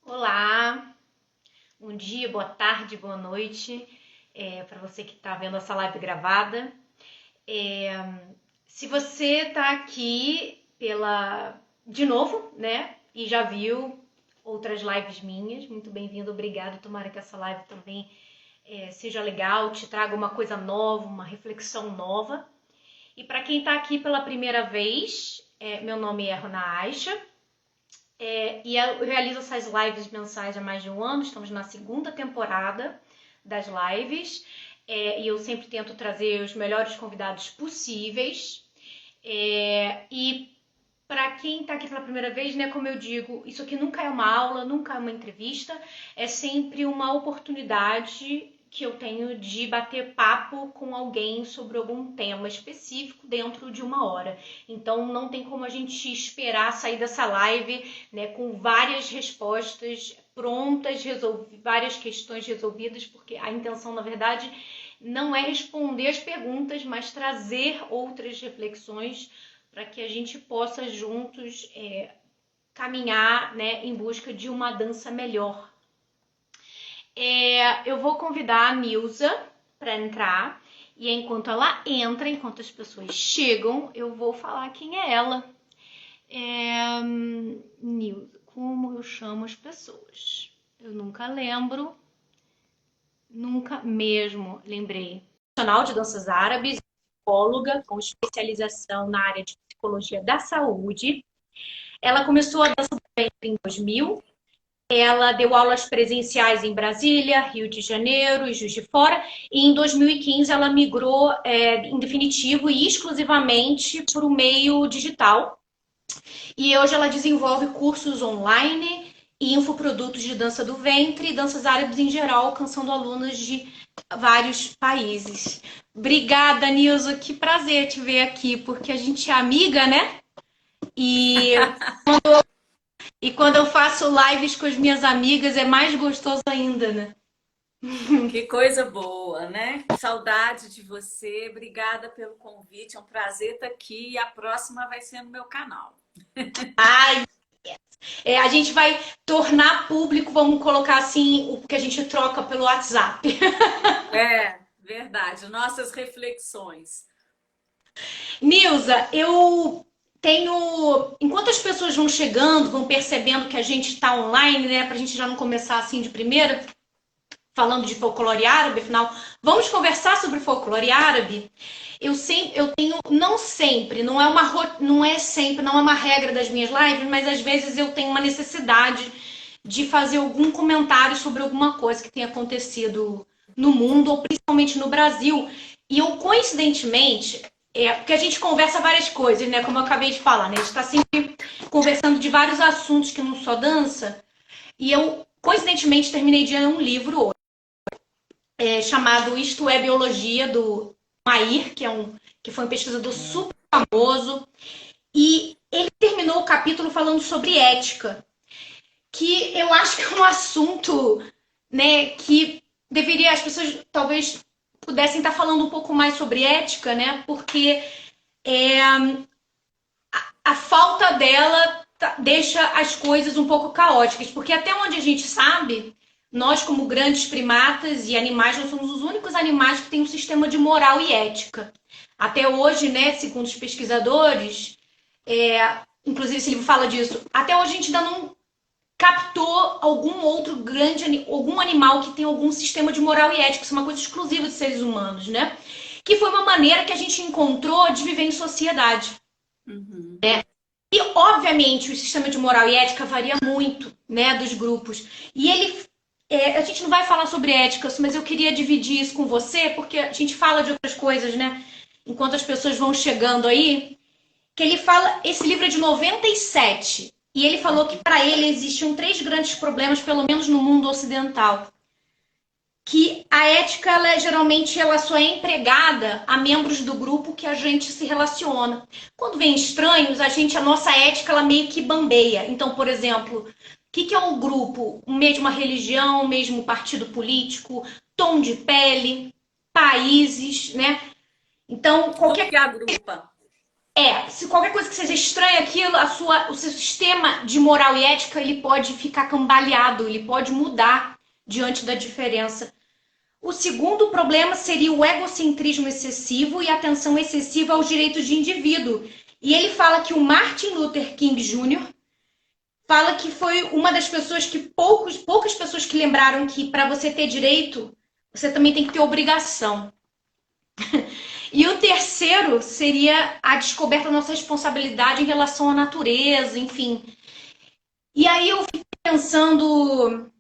Olá, bom dia, boa tarde, boa noite para você que está vendo essa live gravada. É, Se você está aqui de novo, né, e já viu outras lives minhas, muito bem-vindo, obrigado. Tomara que essa live também seja legal, te traga uma coisa nova, uma reflexão nova. E para quem está aqui pela primeira vez, meu nome é Rona Aisha. E eu realizo essas lives mensais há mais de um ano, estamos na segunda temporada das lives, e eu sempre tento trazer os melhores convidados possíveis. E para quem está aqui pela primeira vez, né, como eu digo, isso aqui nunca é uma aula, nunca é uma entrevista, é sempre uma oportunidade que eu tenho de bater papo com alguém sobre algum tema específico dentro de uma hora. Então não tem como a gente esperar sair dessa live, né, com várias respostas prontas, várias questões resolvidas, porque a intenção, na verdade, não é responder as perguntas, mas trazer outras reflexões para que a gente possa juntos caminhar, né, em busca de uma dança melhor. Eu vou convidar a Nilza para entrar, e enquanto ela entra, enquanto as pessoas chegam, eu vou falar quem é ela. Nilza, como eu chamo as pessoas? Eu nunca lembro, nunca mesmo lembrei. Profissional de danças árabes, psicóloga com especialização na área de psicologia da saúde. Ela começou a dança do ventre em 2000. Ela deu aulas presenciais em Brasília, Rio de Janeiro e Juiz de Fora. E em 2015 ela migrou em definitivo e exclusivamente para o meio digital. E hoje ela desenvolve cursos online e infoprodutos de dança do ventre e danças árabes em geral, alcançando alunos de vários países. Obrigada, Nilza. Que prazer te ver aqui, porque a gente é amiga, né? E quando eu faço lives com as minhas amigas é mais gostoso ainda, né? Que coisa boa, né? Saudade de você. Obrigada pelo convite. É um prazer estar aqui e a próxima vai ser no meu canal. Ai, a gente vai tornar público, vamos colocar assim, o que a gente troca pelo WhatsApp. É, verdade. Nossas reflexões. Nilza, eu tenho. Enquanto as pessoas vão chegando, vão percebendo que a gente está online, né? Pra gente já não começar assim de primeira, falando de folclore árabe, afinal, vamos conversar sobre folclore árabe. Eu tenho, não sempre, não é sempre, não é uma regra das minhas lives, mas às vezes eu tenho uma necessidade de fazer algum comentário sobre alguma coisa que tenha acontecido no mundo, ou principalmente no Brasil. E eu, coincidentemente, porque a gente conversa várias coisas, né? Como eu acabei de falar, né? A gente está sempre conversando de vários assuntos que não só dança. E eu, coincidentemente, terminei de ler um livro hoje, chamado Isto é Biologia, do Mair, que foi um pesquisador super famoso. E ele terminou o capítulo falando sobre ética, que eu acho que é um assunto, né, que deveria, as pessoas talvez pudessem estar falando um pouco mais sobre ética, né, porque a falta dela deixa as coisas um pouco caóticas, porque até onde a gente sabe, nós como grandes primatas e animais, nós somos os únicos animais que têm um sistema de moral e ética. Até hoje, né, segundo os pesquisadores, inclusive esse livro fala disso, até hoje a gente ainda não captou algum outro algum animal que tem algum sistema de moral e ética, isso é uma coisa exclusiva dos seres humanos, né? Que foi uma maneira que a gente encontrou de viver em sociedade. Uhum. E, obviamente, o sistema de moral e ética varia muito, né, dos grupos. E a gente não vai falar sobre ética, mas eu queria dividir isso com você, porque a gente fala de outras coisas, né, enquanto as pessoas vão chegando aí, que ele fala, esse livro é de 97, e ele falou que para ele existiam três grandes problemas, pelo menos no mundo ocidental. Que a ética, geralmente, ela só é empregada a membros do grupo que a gente se relaciona. Quando vem estranhos, a nossa ética, ela meio que bambeia. Então, por exemplo, o que é um grupo? Mesma religião, mesmo partido político, tom de pele, países, né? Então, Tudo qualquer que agrupa. Se qualquer coisa que seja estranha aquilo, o seu sistema de moral e ética, ele pode ficar cambaleado, ele pode mudar diante da diferença. O segundo problema seria o egocentrismo excessivo e a atenção excessiva aos direitos de indivíduo. E ele fala que o Martin Luther King Jr. fala que foi uma das pessoas que poucas pessoas que lembraram que para você ter direito, você também tem que ter obrigação. E o terceiro seria a descoberta da nossa responsabilidade em relação à natureza, enfim. E aí eu fico pensando...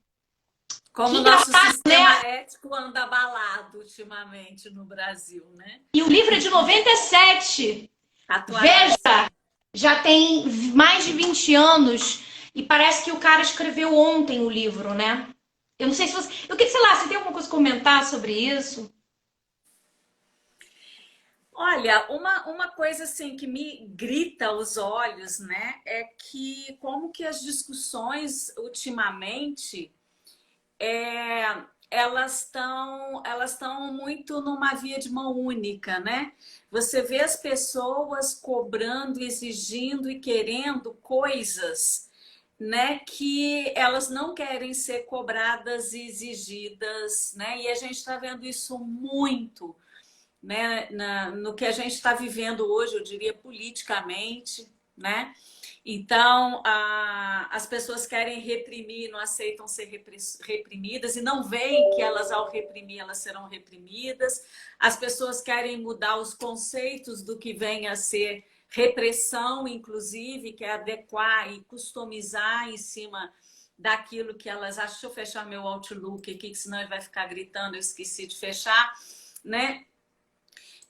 Como o nosso sistema ético anda abalado ultimamente no Brasil, né? E o livro é de 97. Veja, já tem mais de 20 anos e parece que o cara escreveu ontem o livro, né? Eu não sei se você... Eu queria, sei lá, você tem alguma coisa a comentar sobre isso? Olha, uma coisa assim que me grita aos olhos, né, é que como que as discussões ultimamente elas estão muito numa via de mão única, né? Você vê as pessoas cobrando, exigindo e querendo coisas, né, que elas não querem ser cobradas e exigidas, né? E a gente está vendo isso muito, né, no que a gente está vivendo hoje, eu diria politicamente, né? Então, as pessoas querem reprimir, não aceitam ser reprimidas e não veem que elas, ao reprimir, elas serão reprimidas. As pessoas querem mudar os conceitos do que vem a ser repressão, inclusive, que é adequar e customizar em cima daquilo que elas acham. Deixa eu fechar meu Outlook aqui, que senão ele vai ficar gritando, eu esqueci de fechar, né?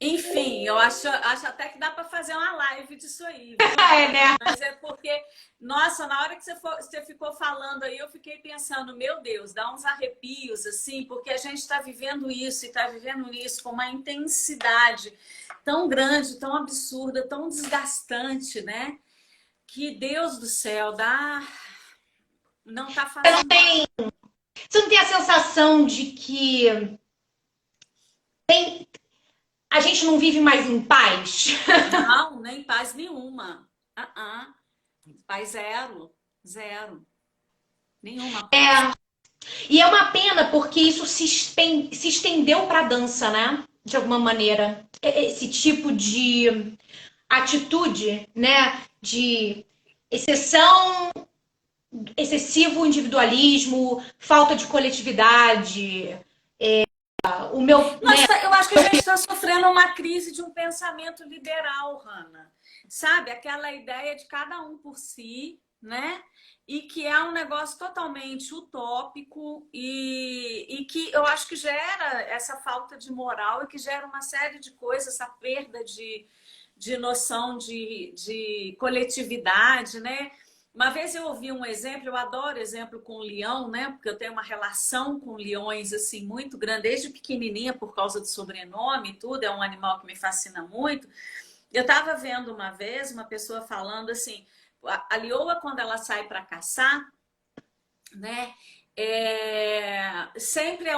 Enfim, eu acho até que dá para fazer uma live disso aí, viu? É, né? Mas é porque, nossa, na hora que você ficou falando aí, eu fiquei pensando, meu Deus, dá uns arrepios, assim, porque a gente está vivendo isso e está vivendo isso com uma intensidade tão grande, tão absurda, tão desgastante, né? Que Deus do céu, não tá fazendo. Você não tem a sensação de que a gente não vive mais em paz? Não, nem paz nenhuma. Paz zero, zero. Nenhuma paz. E é uma pena porque isso se estendeu para a dança, né? De alguma maneira. Esse tipo de atitude, né? De exceção, excessivo individualismo, falta de coletividade. O meu, né? Eu acho que a gente está sofrendo uma crise de um pensamento liberal, Hanna. Sabe? Aquela ideia de cada um por si, né? E que é um negócio totalmente utópico e que eu acho que gera essa falta de moral e que gera uma série de coisas, essa perda de noção de coletividade, né? Uma vez eu ouvi um exemplo, eu adoro exemplo com leão, né? Porque eu tenho uma relação com leões assim muito grande, desde pequenininha por causa do sobrenome e tudo, é um animal que me fascina muito. Eu estava vendo uma vez uma pessoa falando assim, a leoa quando ela sai para caçar, né? Sempre é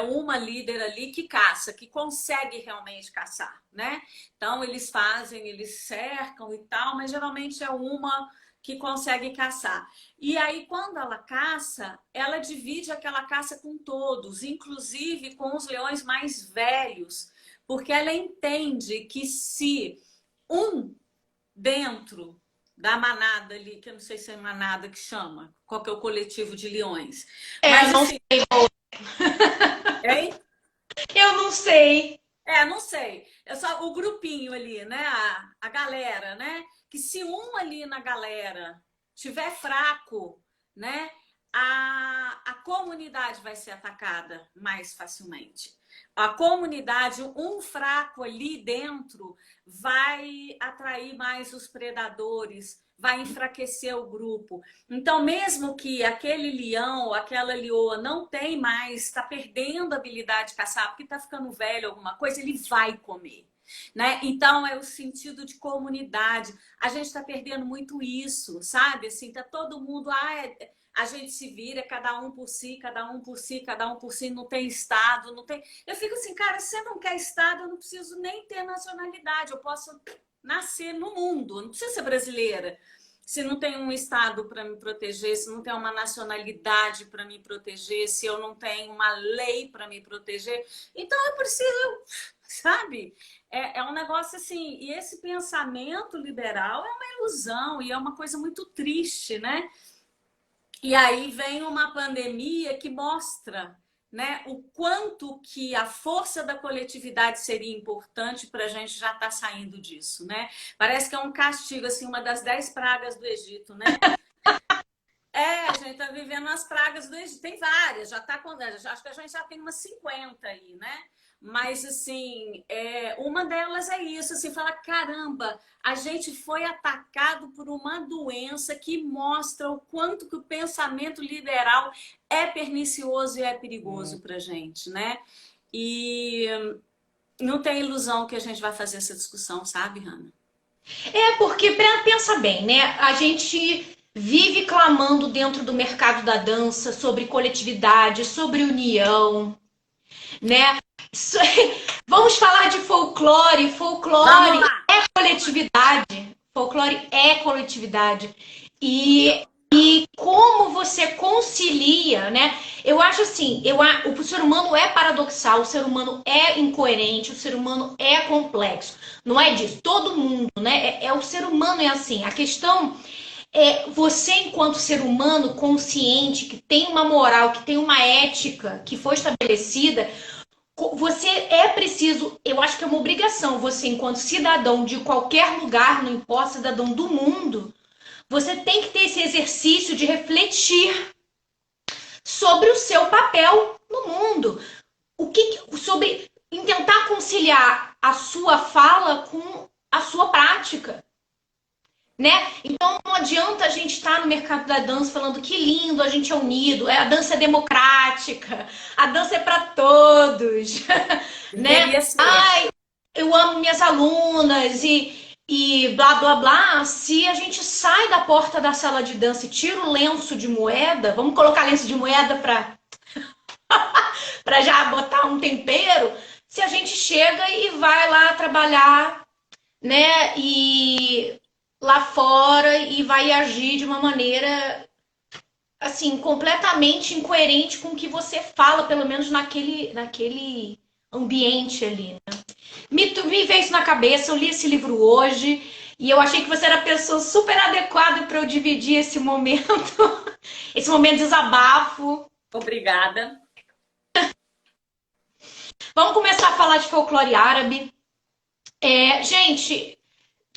uma líder ali que caça, que consegue realmente caçar, né? Então eles cercam e tal, mas geralmente é uma que consegue caçar. E aí, quando ela caça, ela divide aquela caça com todos, inclusive com os leões mais velhos, porque ela entende que se um dentro da manada ali, que eu não sei se é manada que chama, qual que é o coletivo de leões. Mas não assim, sei. hein? Eu não sei. Não sei. É só o grupinho ali, né? A galera, né? Que se um ali na galera tiver fraco, né? A comunidade vai ser atacada mais facilmente. A comunidade, um fraco ali dentro, vai atrair mais os predadores, vai enfraquecer o grupo. Então, mesmo que aquele leão ou aquela leoa não tem mais, está perdendo a habilidade de caçar, porque está ficando velho alguma coisa, ele vai comer. Né? Então é o sentido de comunidade. A gente está perdendo muito isso, sabe? Assim, tá todo mundo, a gente se vira, cada um por si, cada um por si, cada um por si, não tem estado, não tem. Eu fico assim, cara, se você não quer estado, eu não preciso nem ter nacionalidade, eu posso nascer no mundo, não precisa ser brasileira. Se não tem um estado para me proteger, se não tem uma nacionalidade para me proteger, se eu não tenho uma lei para me proteger, então eu preciso, sabe? É um negócio assim, e esse pensamento liberal é uma ilusão e é uma coisa muito triste, né? E aí vem uma pandemia que mostra, né, o quanto que a força da coletividade seria importante para a gente já estar saindo disso, né? Parece que é um castigo, assim, uma das 10 pragas do Egito, né? É, a gente está vivendo as pragas do Egito. Tem várias, já tá com. Acho que a gente já tem umas 50 aí, né? Mas, assim, uma delas é isso, assim, falar, caramba, a gente foi atacado por uma doença que mostra o quanto que o pensamento liberal é pernicioso e é perigoso pra gente, né? E não tem ilusão que a gente vai fazer essa discussão, sabe, Hanna? Porque, pensa bem, né? A gente vive clamando dentro do mercado da dança sobre coletividade, sobre união, né? Isso- Vamos falar de folclore. Vamos Folclore lá! é coletividade. Folclore é coletividade. E como você concilia, né? Eu acho assim, o ser humano é paradoxal, o ser humano é incoerente, o ser humano é complexo. Não é disso. Todo mundo, né? O ser humano é assim. A questão é você, enquanto ser humano consciente, que tem uma moral, que tem uma ética que foi estabelecida, você é preciso, eu acho que é uma obrigação, você, enquanto cidadão de qualquer lugar, não importa, cidadão do mundo, você tem que ter esse exercício de refletir sobre o seu papel no mundo. Sobre em tentar conciliar a sua fala com a sua prática. Né? Então não adianta a gente estar no mercado da dança falando que lindo, a gente é unido, a dança é democrática, a dança é para todos, né? Deveria ser. Ai, eu amo minhas alunas e blá blá blá. Se a gente sai da porta da sala de dança e tira o lenço de moeda, vamos colocar lenço de moeda para já botar um tempero. Se a gente chega e vai lá trabalhar, né? E lá fora e vai agir de uma maneira assim completamente incoerente com o que você fala, pelo menos naquele ambiente ali, né? Me veio isso na cabeça, eu li esse livro hoje e eu achei que você era a pessoa super adequada para eu dividir esse momento, esse momento de desabafo. Obrigada. Vamos começar a falar de folclore árabe. Gente,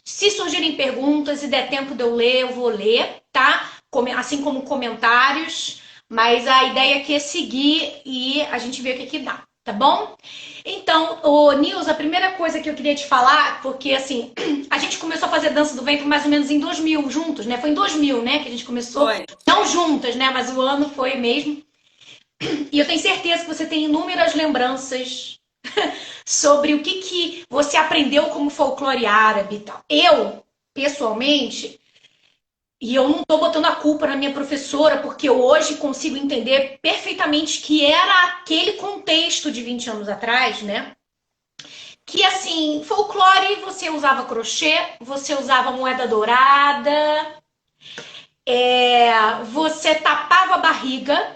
se surgirem perguntas e der tempo de eu ler, eu vou ler, tá? Assim como comentários. Mas a ideia aqui é seguir e a gente vê o que dá, tá bom? Então, Nils, a primeira coisa que eu queria te falar, porque assim, a gente começou a fazer dança do ventre mais ou menos em 2000 juntos, né? Foi em 2000, né, que a gente começou. Oi. Não juntas, né? Mas o ano foi mesmo. E eu tenho certeza que você tem inúmeras lembranças sobre o que você aprendeu como folclore árabe e tal. Eu, pessoalmente, e eu não estou botando a culpa na minha professora, porque eu hoje consigo entender perfeitamente que era aquele contexto de 20 anos atrás, né? Que, assim, folclore, você usava crochê, você usava moeda dourada, você tapava a barriga,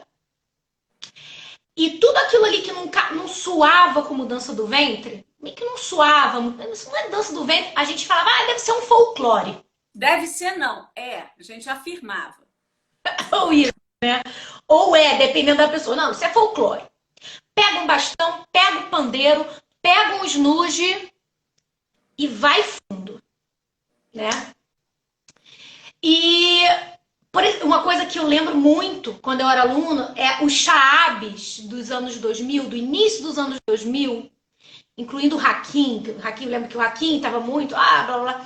e tudo aquilo ali que não suava como dança do ventre, meio que não suava, isso não é dança do ventre, a gente falava, deve ser um folclore. Deve ser, não. A gente afirmava. Ou isso, né? Ou dependendo da pessoa. Não, isso é folclore. Pega um bastão, pega um pandeiro, pega um snuge e vai fundo, né? E uma coisa que eu lembro muito quando eu era aluno é os chaabes dos anos 2000, do início dos anos 2000, incluindo o Hakim. O Hakim, eu lembro que o Hakim estava muito, blá, blá, blá.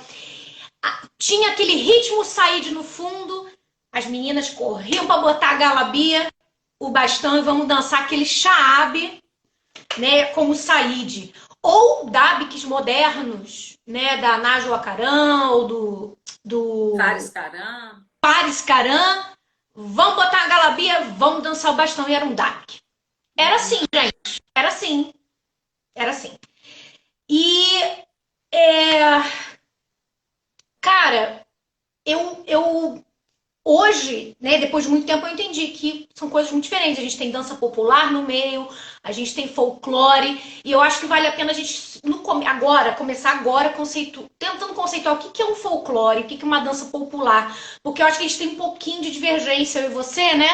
Tinha aquele ritmo saíde no fundo, as meninas corriam para botar a galabia, o bastão e vamos dançar aquele shaabe, né, como saíde. Ou dabiques modernos, né, da Najwa Karam ou do Faris Karam. Vamos botar a galabia, vamos dançar o bastão. E era um dabik. Era assim, gente. Era assim. Era assim. E Cara, eu hoje, né, depois de muito tempo, eu entendi que são coisas muito diferentes. A gente tem dança popular no meio, a gente tem folclore, e eu acho que vale a pena a gente, agora, começar agora, tentando conceituar o que que é um folclore, o que que é uma dança popular. Porque eu acho que a gente tem um pouquinho de divergência, eu e você, né?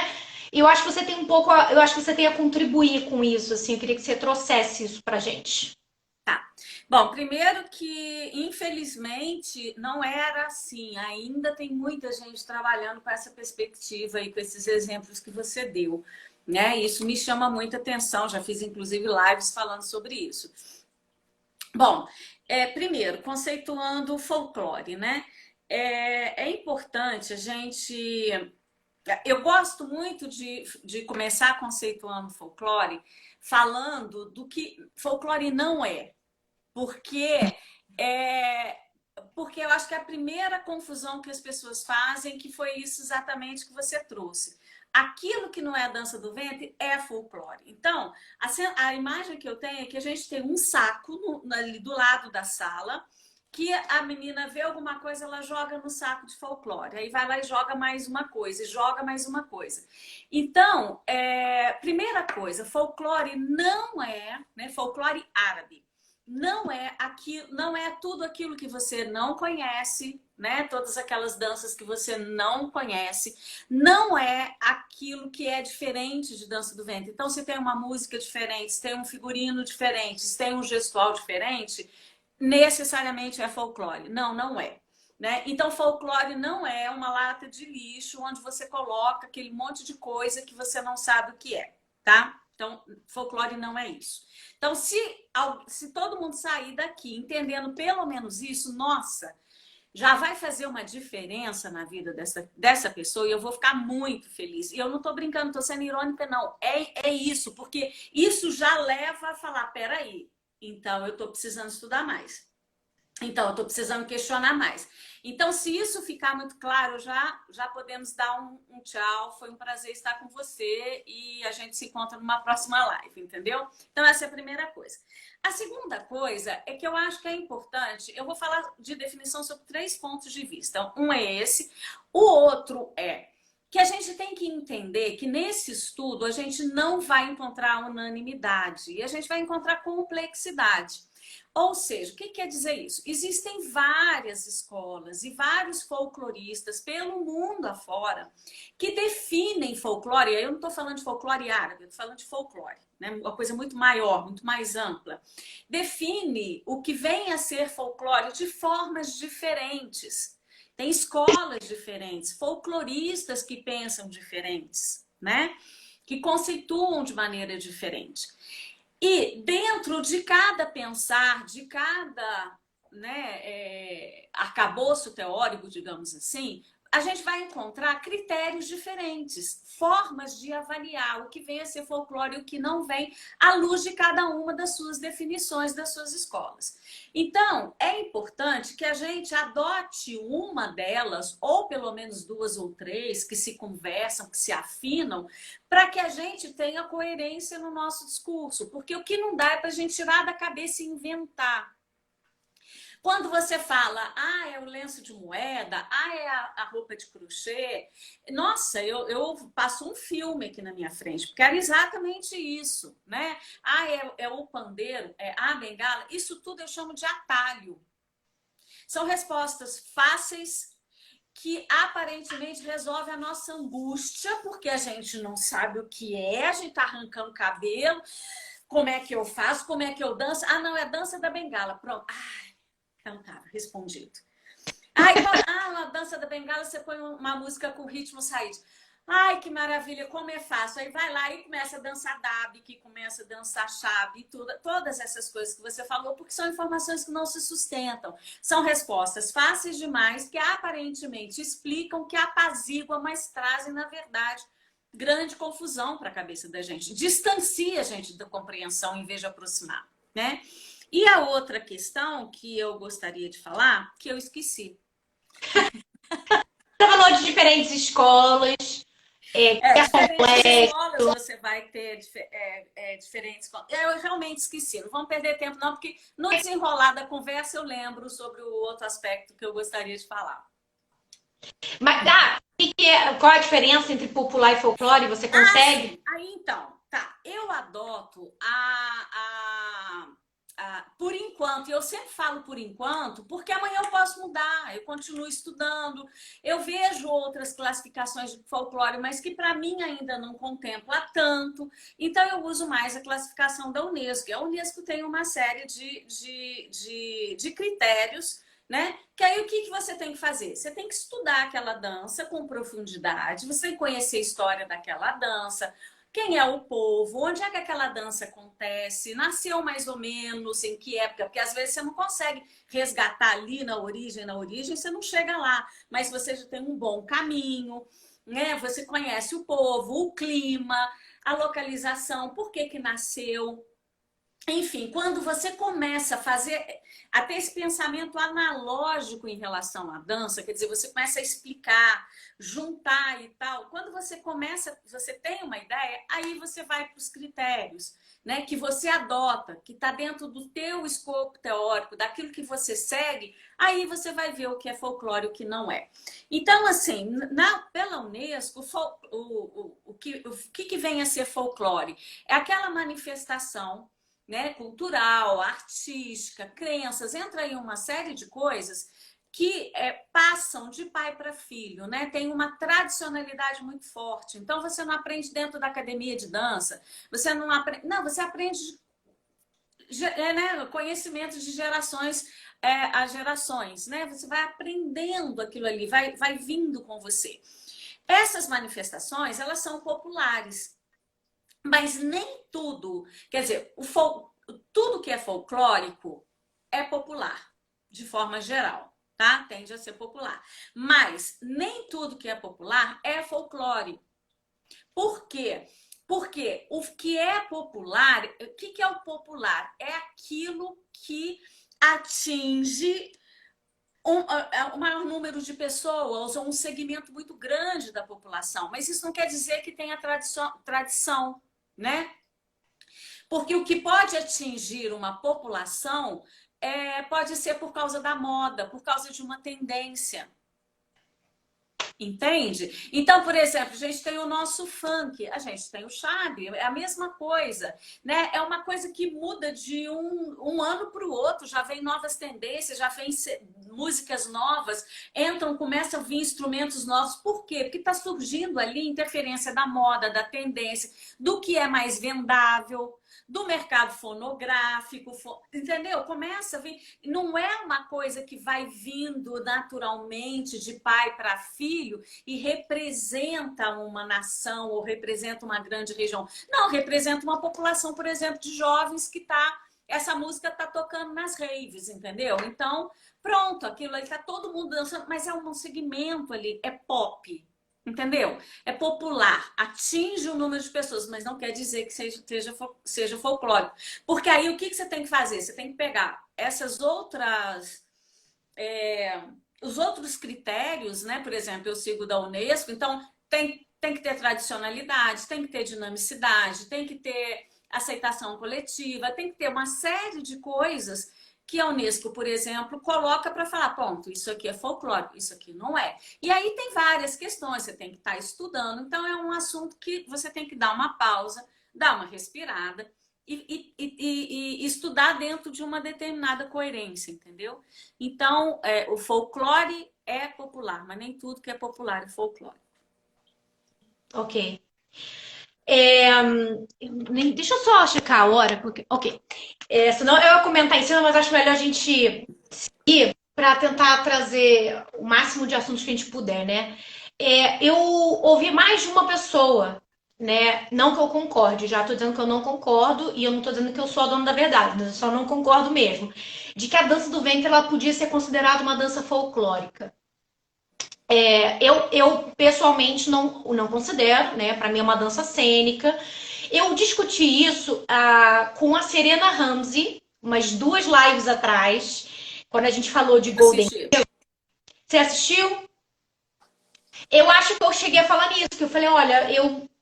E eu acho que você tem um pouco, eu acho que você tem a contribuir com isso, assim, eu queria que você trouxesse isso pra gente. Tá. Bom, primeiro que, infelizmente, não era assim. Ainda tem muita gente trabalhando com essa perspectiva e com esses exemplos que você deu, né? Isso me chama muita atenção. Já fiz, inclusive, lives falando sobre isso. Bom, primeiro, conceituando o folclore, né? É importante a gente. Eu gosto muito de começar conceituando folclore, falando do que folclore não é. Porque é, porque eu acho que a primeira confusão que as pessoas fazem, que foi isso exatamente que você trouxe. Aquilo que não é a dança do ventre é folclore. Então, a imagem que eu tenho é que a gente tem um saco ali do lado da sala, que a menina vê alguma coisa, ela joga no saco de folclore. Aí vai lá e joga mais uma coisa, e joga mais uma coisa. Então, primeira coisa, folclore não é, né, folclore árabe não é tudo aquilo que você não conhece, né? Todas aquelas danças que você não conhece, não é aquilo que é diferente de dança do ventre. Então, se tem uma música diferente, se tem um figurino diferente, se tem um gestual diferente, necessariamente é folclore. Não, não é. Né? Então, folclore não é uma lata de lixo onde você coloca aquele monte de coisa que você não sabe o que é, tá? Então, folclore não é isso. Então, se todo mundo sair daqui entendendo pelo menos isso, nossa, já vai fazer uma diferença na vida dessa pessoa e eu vou ficar muito feliz. E eu não estou brincando, não estou sendo irônica, não. É isso, porque isso já leva a falar, peraí, então eu estou precisando estudar mais. Então, eu estou precisando questionar mais. Então, se isso ficar muito claro, já podemos dar um tchau. Foi um prazer estar com você e a gente se encontra numa próxima live, entendeu? Então, essa é a primeira coisa. A segunda coisa é que eu acho que é importante, eu vou falar de definição sobre 3 pontos de vista. Um é esse, o outro é que a gente tem que entender que nesse estudo a gente não vai encontrar unanimidade e a gente vai encontrar complexidade. Ou seja, o que quer dizer isso? Existem várias escolas e vários folcloristas pelo mundo afora que definem folclore. Eu não estou falando de folclore árabe, eu estou falando de folclore, né? Uma coisa muito maior, muito mais ampla. Define o que vem a ser folclore de formas diferentes. Tem escolas diferentes, folcloristas que pensam diferentes, né? Que conceituam de maneira diferente. E dentro de cada pensar, de cada, né, arcabouço teórico, digamos assim, a gente vai encontrar critérios diferentes, formas de avaliar o que vem a ser folclore e o que não vem, à luz de cada uma das suas definições, das suas escolas. Então, é importante que a gente adote uma delas, ou pelo menos 2 ou 3, que se conversam, que se afinam, para que a gente tenha coerência no nosso discurso. Porque o que não dá é para a gente tirar da cabeça e inventar. Quando você fala, é o lenço de moeda, é a roupa de crochê, nossa, eu passo um filme aqui na minha frente, porque era exatamente isso, né? É o pandeiro, é a bengala, isso tudo eu chamo de atalho. São respostas fáceis que aparentemente resolvem a nossa angústia, porque a gente não sabe o que é, a gente tá arrancando cabelo, como é que eu faço, como é que eu danço? Não, é a dança da bengala, pronto. Então tá, respondido. Então, na dança da bengala você põe uma música com ritmo saído. Ai, que maravilha, como é fácil. Aí vai lá e começa a dançar dab, que começa a dançar chave, todas essas coisas que você falou, porque são informações que não se sustentam. São respostas fáceis demais, que aparentemente explicam, que apaziguam, mas trazem, na verdade, grande confusão para a cabeça da gente. Distancia a gente da compreensão em vez de aproximar, né? E a outra questão que eu gostaria de falar, que eu esqueci. Você falou de diferentes escolas. É, que é diferentes escolas complexo. você vai ter diferentes. Eu realmente esqueci, não vamos perder tempo, não, porque no desenrolar da conversa eu lembro sobre o outro aspecto que eu gostaria de falar. Mas qual é a diferença entre popular e folclore? Você Ah, consegue? sim. Aí então, tá. Eu adoto por enquanto, e eu sempre falo por enquanto, porque amanhã eu posso mudar, eu continuo estudando, eu vejo outras classificações de folclore, mas que para mim ainda não contempla tanto, então eu uso mais a classificação da Unesco. A Unesco tem uma série de critérios, né? Que aí o que você tem que fazer? Você tem que estudar aquela dança com profundidade, você tem que conhecer a história daquela dança, quem é o povo, onde é que aquela dança acontece, nasceu mais ou menos, em que época, porque às vezes você não consegue resgatar ali na origem você não chega lá, mas você já tem um bom caminho, né? Você conhece o povo, o clima, a localização, por que que nasceu. Enfim, quando você começa a ter esse pensamento analógico em relação à dança, quer dizer, você começa a explicar, juntar e tal, quando você começa, você tem uma ideia, aí você vai para os critérios, né, que você adota, que está dentro do teu escopo teórico, daquilo que você segue, aí você vai ver o que é folclore e o que não é. Então, assim, pela Unesco, o que vem a ser folclore? É aquela manifestação, né, cultural, artística, crenças, entra aí uma série de coisas que passam de pai para filho, né? Tem uma tradicionalidade muito forte. Então você não aprende dentro da academia de dança, você não aprende, não, você aprende né, conhecimento de gerações a gerações, né? Você vai aprendendo aquilo ali, vai vindo com você. Essas manifestações, elas são populares. Mas nem tudo, quer dizer, tudo que é folclórico é popular, de forma geral, tá? Tende a ser popular. Mas nem tudo que é popular é folclore. Por quê? Porque o que é popular, o que é o popular? É aquilo que atinge o maior número de pessoas ou um segmento muito grande da população. Mas isso não quer dizer que tenha tradição, né? Porque o que pode atingir uma população pode ser por causa da moda, por causa de uma tendência. Entende? Então, por exemplo, a gente tem o nosso funk, a gente tem o charme, é a mesma coisa, né? É uma coisa que muda de um ano para o outro, já vem novas tendências, já vem músicas novas, começam a vir instrumentos novos. Por quê? Porque está surgindo ali interferência da moda, da tendência, do que é mais vendável, do mercado fonográfico, entendeu? Começa a vir. Não é uma coisa que vai vindo naturalmente de pai para filho e representa uma nação ou representa uma grande região. Não, representa uma população, por exemplo, de jovens que essa música está tocando nas raves, entendeu? Então, pronto, aquilo aí está todo mundo dançando, mas é um segmento ali, é pop. Entendeu? É popular, atinge o número de pessoas, mas não quer dizer que seja folclórico. Porque aí o que você tem que fazer? Você tem que pegar os outros critérios, né? Por exemplo, eu sigo da Unesco, então tem que ter tradicionalidade, tem que ter dinamicidade, tem que ter aceitação coletiva, tem que ter uma série de coisas que a Unesco, por exemplo, coloca para falar, ponto, isso aqui é folclórico, isso aqui não é. E aí tem várias questões, você tem que estar estudando, então é um assunto que você tem que dar uma pausa, dar uma respirada e estudar dentro de uma determinada coerência, entendeu? Então, o folclore é popular, mas nem tudo que é popular é folclore. Ok. Deixa eu só checar a hora, porque. Ok. Senão eu ia comentar em cima, mas acho melhor a gente seguir para tentar trazer o máximo de assuntos que a gente puder, né? Eu ouvi mais de uma pessoa, né? Não que eu concorde, já tô dizendo que eu não concordo e eu não tô dizendo que eu sou a dona da verdade, mas eu só não concordo mesmo. De que a dança do ventre ela podia ser considerada uma dança folclórica. Eu pessoalmente não considero, né? Para mim é uma dança cênica. Eu discuti isso com a Serena Ramsey, umas 2 lives atrás, quando a gente falou de Golden. Assistir. Você assistiu? Eu acho que eu cheguei a falar nisso, que eu falei, olha,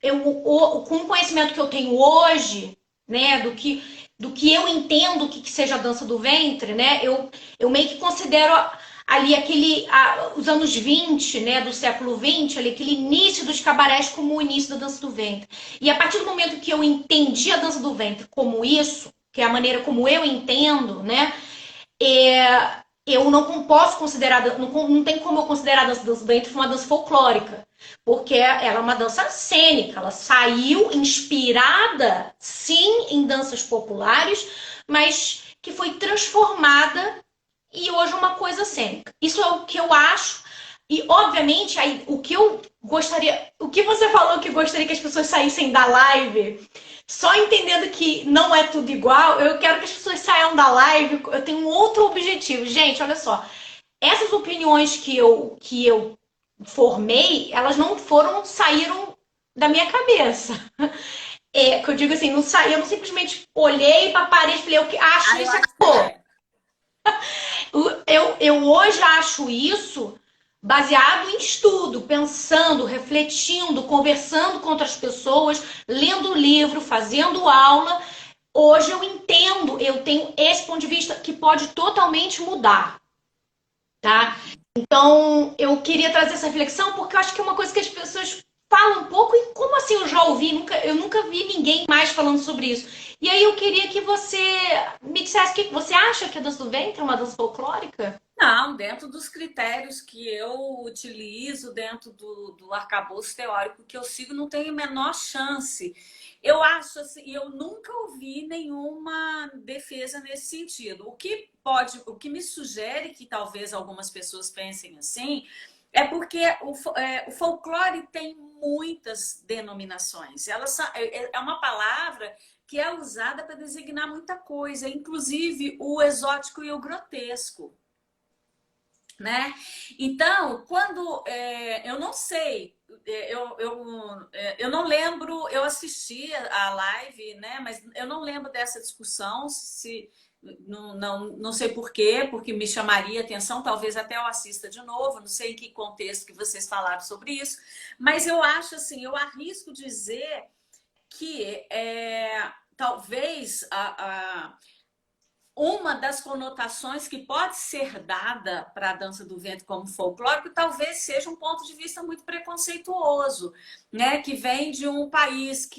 com o conhecimento que eu tenho hoje, né, do que eu entendo que seja a dança do ventre, né, eu meio que considero ali os anos 20, né, do século 20, ali, aquele início dos cabarés como o início da dança do ventre. E a partir do momento que eu entendi a dança do ventre como isso, que é a maneira como eu entendo, né, eu não posso considerar, não tem como eu considerar a dança do ventre uma dança folclórica, porque ela é uma dança cênica, ela saiu inspirada, sim, em danças populares, mas que foi transformada e hoje é uma coisa cênica. Isso é o que eu acho, e obviamente aí, o que eu gostaria, o que você falou que gostaria que as pessoas saíssem da live só entendendo que não é tudo igual, eu quero que as pessoas saiam da live. Eu tenho um outro objetivo. Gente, olha só. Essas opiniões que eu formei, elas não saíram da minha cabeça. É, que eu digo assim, não saí, eu não simplesmente olhei para a parede e falei, eu acho isso aqui. Eu hoje acho isso baseado em estudo, pensando, refletindo, conversando com outras pessoas, lendo livro, fazendo aula. Hoje eu entendo, eu tenho esse ponto de vista que pode totalmente mudar, tá? Então, eu queria trazer essa reflexão porque eu acho que é uma coisa que as pessoas falam um pouco e como assim eu já ouvi, eu nunca vi ninguém mais falando sobre isso. E aí eu queria que você me dissesse o que você acha que a dança do ventre é uma dança folclórica? Não, dentro dos critérios que eu utilizo, dentro do arcabouço teórico que eu sigo, não tem a menor chance. Eu acho assim, eu nunca ouvi nenhuma defesa nesse sentido. O que me sugere que talvez algumas pessoas pensem assim, é porque o folclore tem muitas denominações. É uma palavra que é usada para designar muita coisa, inclusive o exótico e o grotesco. Né? Então, eu não sei, eu não lembro, eu assisti a live, né? Mas eu não lembro dessa discussão, se não sei por quê, porque me chamaria atenção, talvez até eu assista de novo, não sei em que contexto que vocês falaram sobre isso, mas eu acho assim, eu arrisco dizer que talvez uma das conotações que pode ser dada para a dança do ventre como folclórico talvez seja um ponto de vista muito preconceituoso, né? Que vem de um país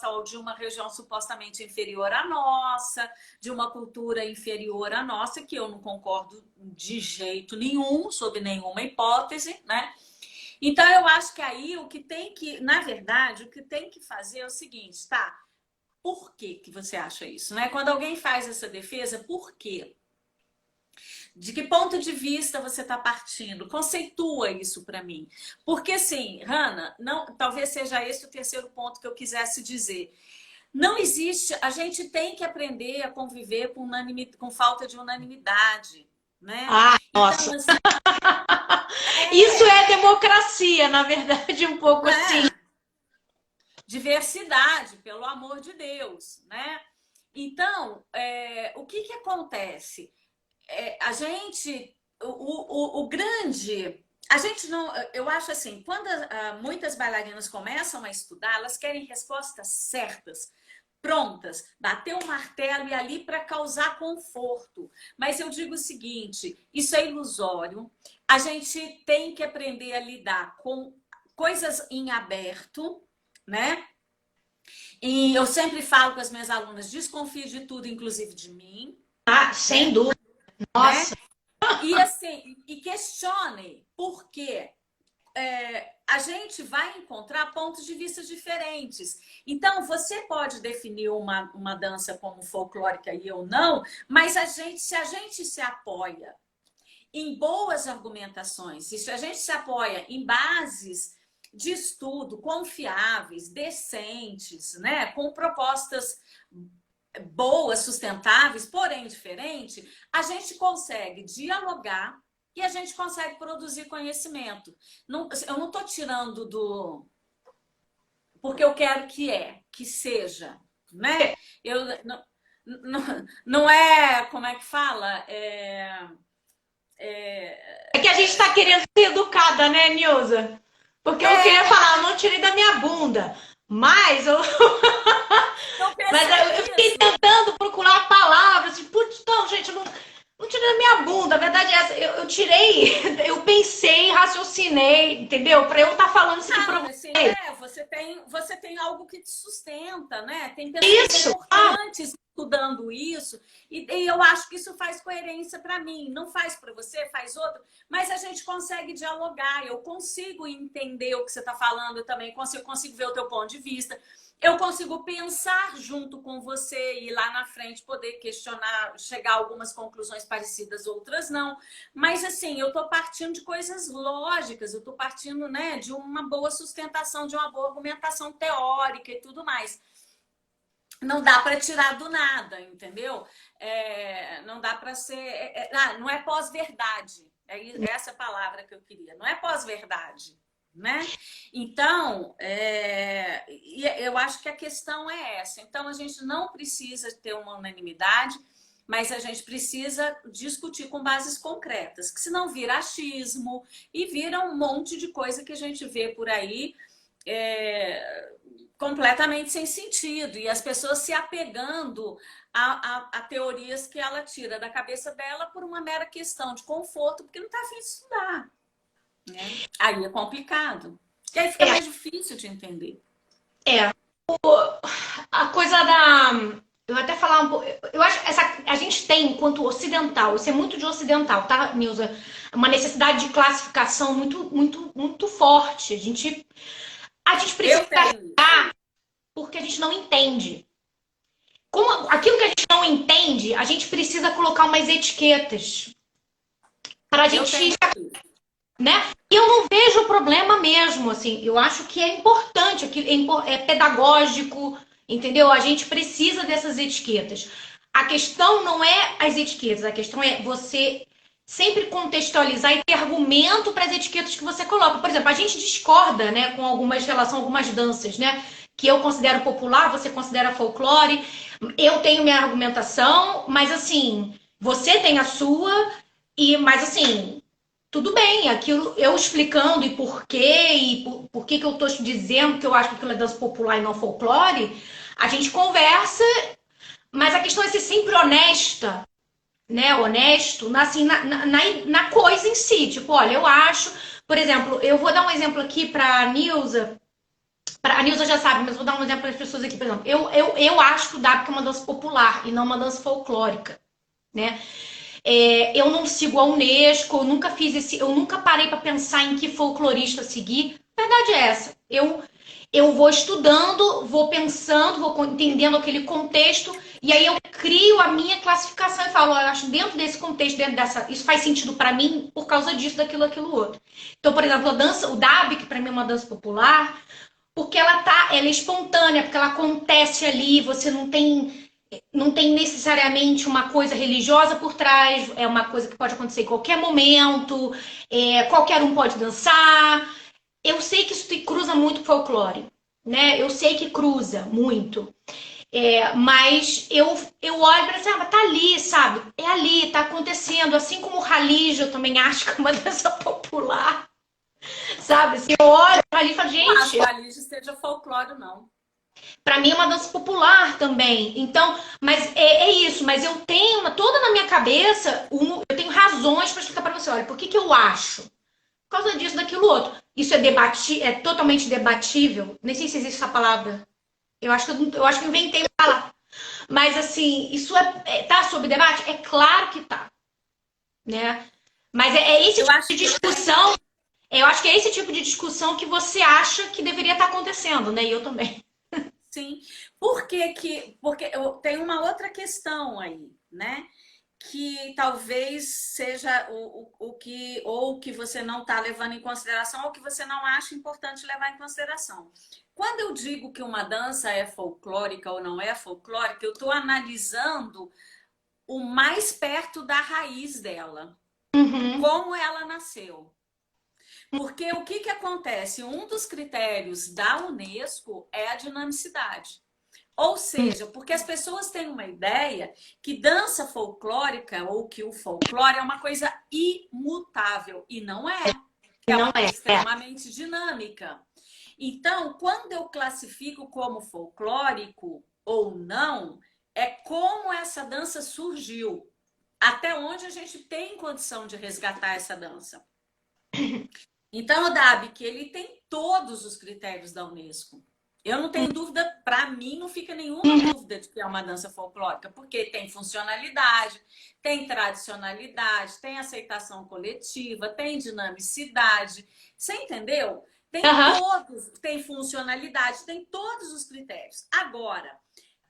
ou de uma região supostamente inferior à nossa, de uma cultura inferior à nossa, que eu não concordo de jeito nenhum, sob nenhuma hipótese, né? Então eu acho que aí na verdade, o que tem que fazer é o seguinte, tá? Por que você acha isso? Né? Quando alguém faz essa defesa, por quê? De que ponto de vista você está partindo? Conceitua isso para mim. Porque, assim, Hanna, talvez seja esse o terceiro ponto que eu quisesse dizer. Não existe, a gente tem que aprender a conviver com falta de unanimidade. Né? Ah, nossa! Então, assim, isso é democracia, na verdade, um pouco assim. Diversidade, pelo amor de Deus, né? Então, o que acontece? A gente não, eu acho assim, quando muitas bailarinas começam a estudar, elas querem respostas certas, prontas, bater o martelo e ali para causar conforto. Mas eu digo o seguinte, isso é ilusório. A gente tem que aprender a lidar com coisas em aberto, né? E eu sempre falo com as minhas alunas, desconfie de tudo, inclusive de mim. Ah, sem dúvida. Nossa. Né? E assim, questione por quê. A gente vai encontrar pontos de vista diferentes. Então, você pode definir uma dança como folclórica e eu não, mas se a gente se apoia em boas argumentações, se a gente se apoia em bases de estudo confiáveis, decentes, né, com propostas boas, sustentáveis, porém diferentes, a gente consegue dialogar e a gente consegue produzir conhecimento. Eu não estou tirando porque eu quero que seja, né? Eu não é, como é que fala? É que a gente está querendo ser educada, né, Nilza? Porque eu queria falar, eu não tirei da minha bunda. Mas eu, Não mas eu percebe fiquei isso? tentando procurar palavras. Assim, putz, não, gente, eu não tirei da minha bunda. A verdade é essa. Eu tirei, eu pensei, raciocinei, entendeu? Pra eu estar falando isso aqui pra Não, assim, vocês. você tem algo que te sustenta, né? Tem pessoas Isso. Ah, importantes estudando isso, e eu acho que isso faz coerência para mim. Não faz para você, faz outro, mas a gente consegue dialogar. Eu consigo entender o que você está falando, eu também consigo ver o teu ponto de vista. Eu consigo pensar junto com você e lá na frente poder questionar, chegar a algumas conclusões parecidas, outras não. Mas assim, eu estou partindo de coisas lógicas, eu estou partindo, né, de uma boa sustentação, de uma boa argumentação teórica e tudo mais. Não dá para tirar do nada, entendeu? Não dá para ser. Não é pós-verdade. Essa palavra que eu queria. Não é pós-verdade. Né? Então, eu acho que a questão é essa. Então, a gente não precisa ter uma unanimidade, mas a gente precisa discutir com bases concretas, que senão vira achismo e vira um monte de coisa que a gente vê por aí completamente sem sentido. E as pessoas se apegando a teorias que ela tira da cabeça dela por uma mera questão de conforto, porque não está afim de estudar. Né? Aí é complicado. E aí fica é, mais difícil de entender. é. A coisa da. Eu até falar um pouco. Eu acho que a gente tem, enquanto ocidental, isso é muito de ocidental, tá, Nilza? Uma necessidade de classificação muito, muito, muito forte. A gente precisa Eu tenho isso. porque a gente não entende. Como aquilo que a gente não entende, a gente precisa colocar umas etiquetas para a Eu gente, tenho isso. né? E eu não vejo problema mesmo, assim. Eu acho que é importante, que é pedagógico, entendeu? A gente precisa dessas etiquetas. A questão não é as etiquetas, a questão é você sempre contextualizar e ter argumento para as etiquetas que você coloca. Por exemplo, a gente discorda, né, com algumas relação, algumas danças, né, que eu considero popular, você considera folclore. Eu tenho minha argumentação, mas assim, você tem a sua mas assim, tudo bem, aquilo eu explicando e por quê, e por que que eu tô dizendo que eu acho que aquilo é dança popular e não folclore, a gente conversa, mas a questão é ser sempre honesta, né? Honesto, assim, na coisa em si. Tipo, olha, eu acho, por exemplo, eu vou dar um exemplo aqui pra Nilza. A Nilza já sabe, mas vou dar um exemplo para as pessoas aqui, por exemplo. Eu acho que o DAB é uma dança popular e não uma dança folclórica, né? Eu não sigo a Unesco, eu nunca parei para pensar em que folclorista seguir. A verdade é essa. Eu vou estudando, vou pensando, vou entendendo aquele contexto e aí eu crio a minha classificação e falo, eu acho dentro desse contexto, isso faz sentido para mim por causa disso, daquilo, aquilo outro. Então, por exemplo, a dança, o DAB, que para mim é uma dança popular, porque ela é espontânea, porque ela acontece ali, você não tem necessariamente uma coisa religiosa por trás, é uma coisa que pode acontecer em qualquer momento, qualquer um pode dançar. Eu sei que isso cruza muito com folclore, né? Eu sei que cruza muito. Mas eu olho para assim, tá ali, sabe? É ali, tá acontecendo. Assim como o Ralija, eu também acho que é uma dança popular, sabe? Assim, eu olho para ali e falo, Não acho gente, que a Lígia seja folclore, não. para mim é uma dança popular também. Então, mas é isso. Mas eu tenho toda na minha cabeça, eu tenho razões para explicar para você. Olha, por que que eu acho? Por causa disso, daquilo outro. Isso é totalmente debatível. Nem sei se existe essa palavra. Eu acho que eu inventei uma palavra. Mas assim, isso tá sob debate? É claro que tá, né? Mas é esse Eu tipo acho de que discussão. Eu acho que é esse tipo de discussão que você acha que deveria estar acontecendo, né? E eu também. sim. Porque tem uma outra questão aí, né? Que talvez seja o que ou que você não está levando em consideração ou que você não acha importante levar em consideração. Quando eu digo que uma dança é folclórica ou não é folclórica, eu estou analisando o mais perto da raiz dela, Uhum. como ela nasceu. Porque o que acontece? Um dos critérios da Unesco é a dinamicidade. Ou seja, porque as pessoas têm uma ideia que dança folclórica ou que o folclore é uma coisa imutável. E não é. É Não uma é. coisa extremamente dinâmica. Então, quando eu classifico como folclórico ou não, é como essa dança surgiu. Até onde a gente tem condição de resgatar essa dança. Então, o DABIC, ele tem todos os critérios da Unesco. Eu não tenho dúvida, para mim, não fica nenhuma dúvida de que é uma dança folclórica, porque tem funcionalidade, tem tradicionalidade, tem aceitação coletiva, tem dinamicidade. Você entendeu? Tem Aham. todos, tem funcionalidade, tem todos os critérios. Agora,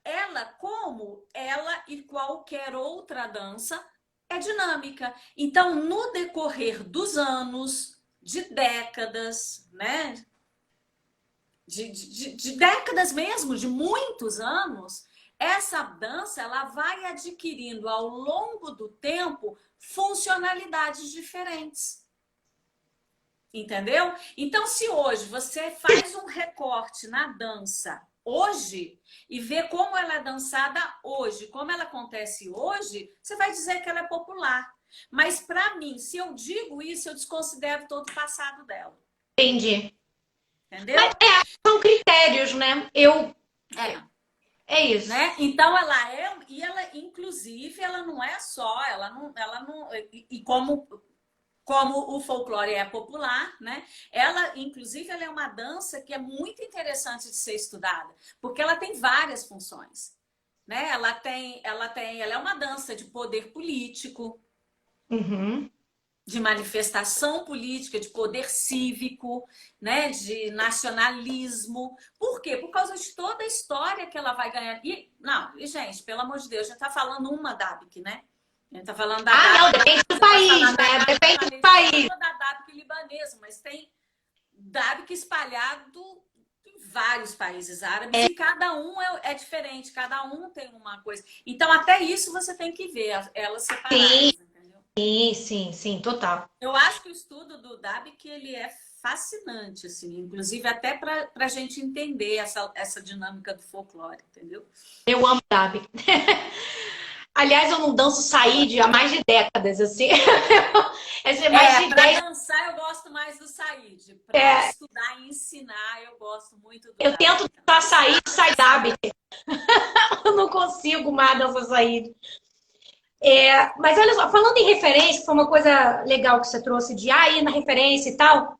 ela, como ela e qualquer outra dança, é dinâmica. Então, no decorrer dos anos, de décadas, né? De décadas mesmo, de muitos anos, essa dança ela vai adquirindo ao longo do tempo funcionalidades diferentes. Entendeu? Então, se hoje você faz um recorte na dança hoje e vê como ela é dançada hoje, como ela acontece hoje, você vai dizer que ela é popular. Mas para mim, se eu digo isso, eu desconsidero todo o passado dela. Entendi. Entendeu? Mas são critérios, né? Eu. É. É isso. Né? Então ela é, e ela, inclusive, ela não é só, ela não, e como o folclore é popular, né? Ela, inclusive, ela é uma dança que é muito interessante de ser estudada, porque ela tem várias funções, né? Ela é uma dança de poder político, Uhum. de manifestação política, de poder cívico, né? De nacionalismo. Por quê? Por causa de toda a história que ela vai ganhar. E, gente, pelo amor de Deus, a gente tá falando uma DABIC, né? A gente tá falando da DABIC. Não, depende do país, né? Depende do país. Da DABIC libanesa, mas tem DABIC espalhado em vários países árabes e cada um é diferente, cada um tem uma coisa. Então, até isso você tem que ver, elas separadas. Sim. Sim, total. Eu acho que o estudo do DABIC ele é fascinante, assim, inclusive até para a gente entender essa dinâmica do folclore, entendeu? Eu amo Dabi. Aliás, eu não danço saíde há mais de décadas, assim. Para dançar eu gosto mais do saíde. Para estudar e ensinar eu gosto muito do Eu DABIC. tento dançar saíde, sai Dabi. Eu não consigo mais dançar saíde. Mas olha só, falando em referência, foi uma coisa legal que você trouxe de ir na referência e tal.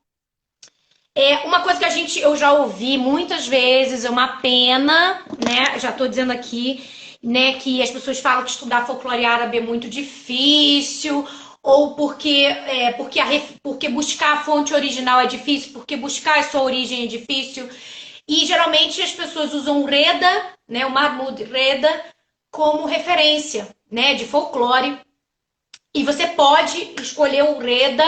Uma coisa que eu já ouvi muitas vezes, é uma pena, né? Já estou dizendo aqui, né, que as pessoas falam que estudar folclore árabe é muito difícil, ou porque buscar a fonte original é difícil, porque buscar a sua origem é difícil. E geralmente as pessoas usam o Reda, né, o Mahmoud Reda, como referência, né, de folclore. E você pode escolher o Reda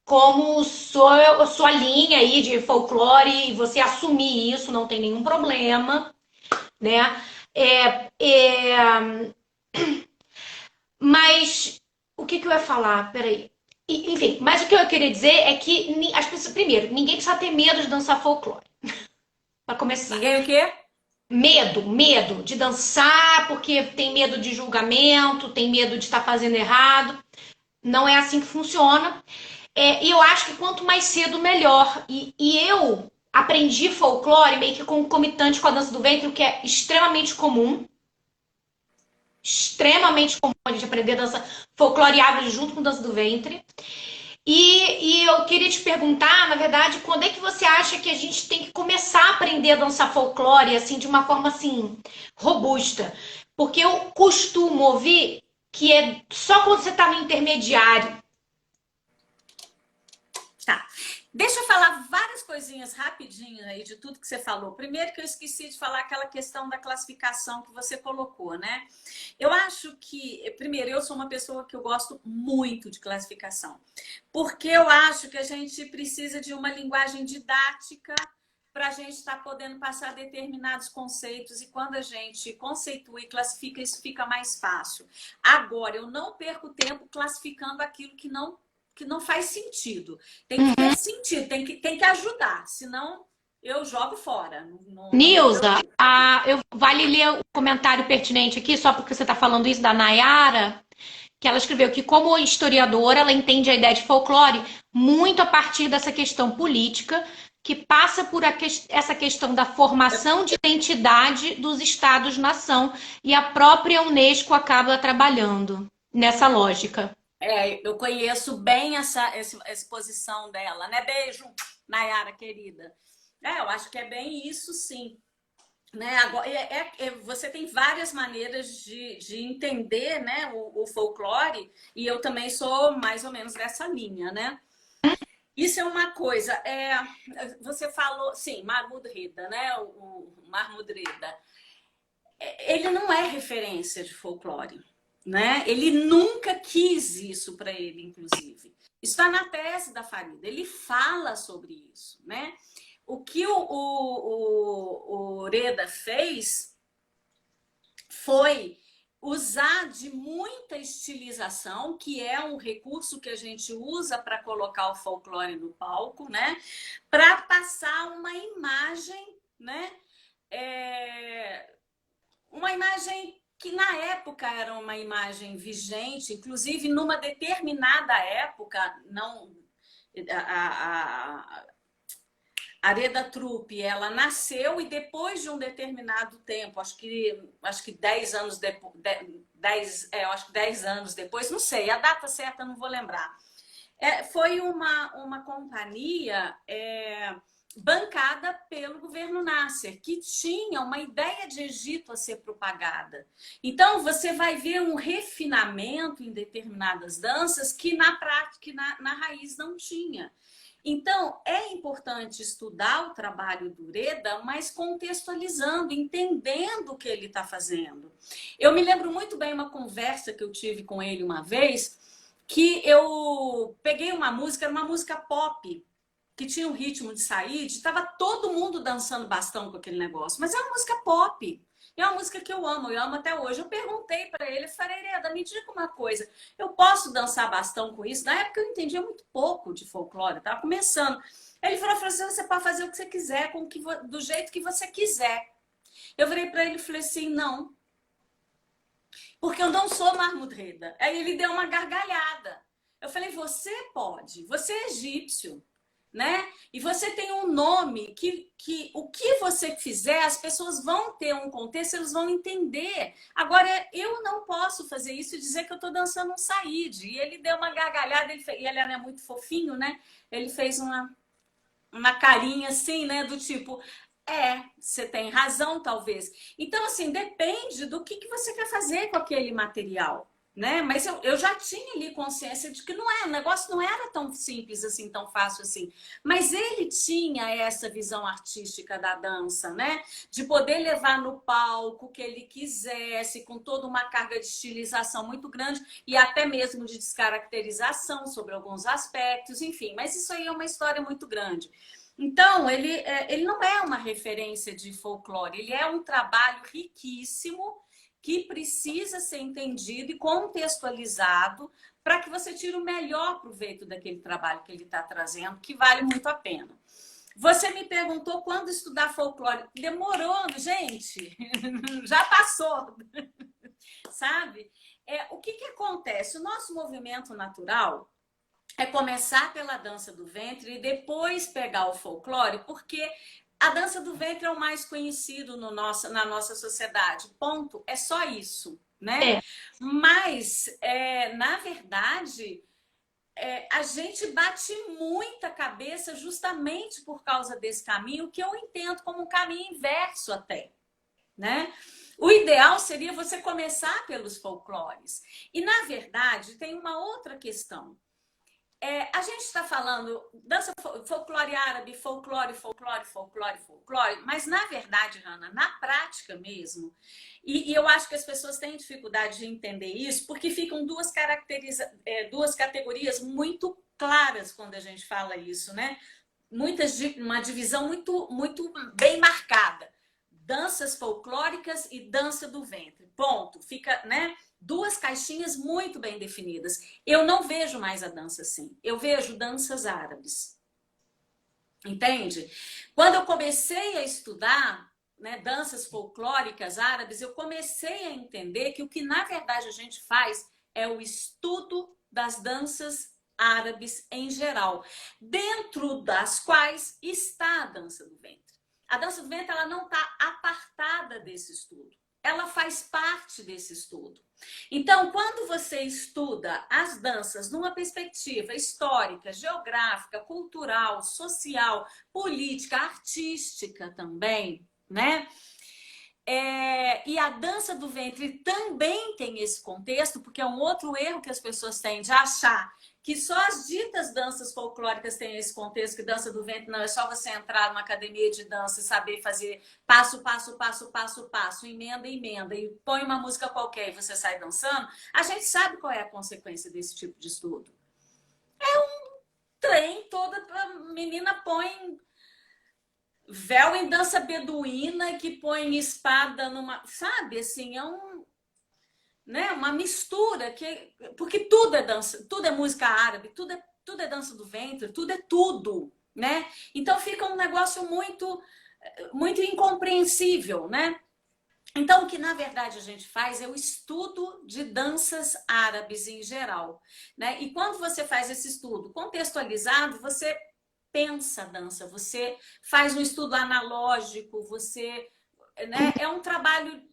como sua linha aí de folclore e você assumir isso, não tem nenhum problema, né? Mas o que eu ia falar? Peraí. Enfim, mas o que eu queria dizer é que as pessoas, primeiro, ninguém precisa ter medo de dançar folclore. Para começar. Ninguém o quê? Medo de dançar, porque tem medo de julgamento, tem medo de estar fazendo errado. Não é assim que funciona. E eu acho que quanto mais cedo, melhor. E eu aprendi folclore meio que concomitante com a dança do ventre, o que é extremamente comum. Extremamente comum a gente aprender dança folclore árabe junto com dança do ventre. E eu queria te perguntar, na verdade, quando é que você acha que a gente tem que começar a aprender a dançar folclore, assim, de uma forma, assim, robusta? Porque eu costumo ouvir que é só quando você está no intermediário. Tá. Deixa eu falar várias coisinhas rapidinho aí de tudo que você falou. Primeiro que eu esqueci de falar aquela questão da classificação que você colocou, né? Eu acho que, primeiro, eu sou uma pessoa que eu gosto muito de classificação. Porque eu acho que a gente precisa de uma linguagem didática para a gente estar podendo passar determinados conceitos. E quando a gente conceitua e classifica, isso fica mais fácil. Agora, eu não perco tempo classificando aquilo que não faz sentido. Tem que ter sentido, tem que ajudar, senão eu jogo fora. Nilza, vale ler o comentário pertinente aqui, só porque você está falando isso da Nayara, que ela escreveu que, como historiadora, ela entende a ideia de folclore muito a partir dessa questão política, que passa por essa questão da formação de identidade dos estados-nação, e a própria Unesco acaba trabalhando nessa lógica. Eu conheço bem essa exposição dela, né? Beijo, Nayara, querida. Eu acho que é bem isso, sim. Né? Agora, você tem várias maneiras de entender, né, o folclore, e eu também sou mais ou menos dessa linha, né? Isso é uma coisa. Você falou, sim, Mahmoud Rida, né? O Mahmoud Rida. Ele não é referência de folclore, né? Ele nunca quis isso para ele, inclusive. Está na tese da Farida. Ele fala sobre isso, né? O que o Reda fez foi usar de muita estilização, que é um recurso que a gente usa para colocar o folclore no palco, né? Para passar uma imagem, né? Uma imagem que na época era uma imagem vigente, inclusive numa determinada época, não a Reda Trupe, ela nasceu e depois de um determinado tempo, acho que 10 anos depois, 10 anos depois, não sei, a data certa não vou lembrar. Foi uma companhia bancada pelo governo Nasser, que tinha uma ideia de Egito a ser propagada. Então, você vai ver um refinamento em determinadas danças que na prática, na raiz não tinha. Então, é importante estudar o trabalho do Reda, mas contextualizando, entendendo o que ele está fazendo. Eu me lembro muito bem uma conversa que eu tive com ele uma vez, que eu peguei uma música, era uma música pop, que tinha um ritmo de Said, estava todo mundo dançando bastão com aquele negócio, mas é uma música pop. É uma música que eu amo até hoje. Eu perguntei para ele, falei, Reda, me diga uma coisa, eu posso dançar bastão com isso? Na época eu entendia muito pouco de folclore, estava começando. Ele falou assim, você pode fazer o que você quiser, do jeito que você quiser. Eu virei para ele e falei assim, não, porque eu não sou Mahmoud Reda. Aí ele deu uma gargalhada. Eu falei, você pode, você é egípcio, né? E você tem um nome que o que você fizer, as pessoas vão ter um contexto, eles vão entender. Agora, eu não posso fazer isso e dizer que eu estou dançando um Said. E ele deu uma gargalhada, e ele era muito fofinho, né? Ele fez uma carinha assim, né? Do tipo, você tem razão, talvez. Então, assim, depende do que você quer fazer com aquele material. Né? Mas eu já tinha ali consciência de que o negócio não era tão simples assim, tão fácil assim. Mas ele tinha essa visão artística da dança, né? De poder levar no palco o que ele quisesse, com toda uma carga de estilização muito grande e até mesmo de descaracterização sobre alguns aspectos, enfim. Mas isso aí é uma história muito grande. Então, ele não é uma referência de folclore, ele é um trabalho riquíssimo que precisa ser entendido e contextualizado para que você tire o melhor proveito daquele trabalho que ele está trazendo, que vale muito a pena. Você me perguntou quando estudar folclore. Demorou, gente. Já passou. Sabe? O que acontece? O nosso movimento natural é começar pela dança do ventre e depois pegar o folclore, porque a dança do ventre é o mais conhecido na nossa sociedade. Ponto. É só isso, né? Mas, na verdade, a gente bate muita cabeça justamente por causa desse caminho, que eu entendo como um caminho inverso até, né? O ideal seria você começar pelos folclores. E, na verdade, tem uma outra questão. A gente está falando dança folclore árabe, folclore, mas na verdade, Hanna, na prática mesmo, e eu acho que as pessoas têm dificuldade de entender isso, porque ficam duas categorias muito claras quando a gente fala isso, né? Uma divisão muito, muito bem marcada. Danças folclóricas e dança do ventre. Ponto. Fica, né? Duas caixinhas muito bem definidas. Eu não vejo mais a dança assim. Eu vejo danças árabes. Entende? Quando eu comecei a estudar, né, danças folclóricas árabes, eu comecei a entender que o que na verdade a gente faz é o estudo das danças árabes em geral, dentro das quais está a dança do ventre. A dança do ventre ela não está apartada desse estudo, ela faz parte desse estudo. Então, quando você estuda as danças numa perspectiva histórica, geográfica, cultural, social, política, artística também, né? E a dança do ventre também tem esse contexto, porque é um outro erro que as pessoas têm de achar que só as ditas danças folclóricas têm esse contexto, que dança do ventre não é só você entrar numa academia de dança e saber fazer passo, passo, passo, passo, passo, emenda, emenda, e põe uma música qualquer e você sai dançando. A gente sabe qual é a consequência desse tipo de estudo. Trem, toda menina põe véu em dança beduína, que põe espada numa... Sabe, assim, né, uma mistura, porque tudo é dança, tudo é música árabe, tudo é dança do ventre, tudo é tudo, né? Então fica um negócio muito incompreensível, né? Então, o que na verdade a gente faz é o estudo de danças árabes em geral, né? E quando você faz esse estudo contextualizado, você pensa a dança, você faz um estudo analógico, você, né? É um trabalho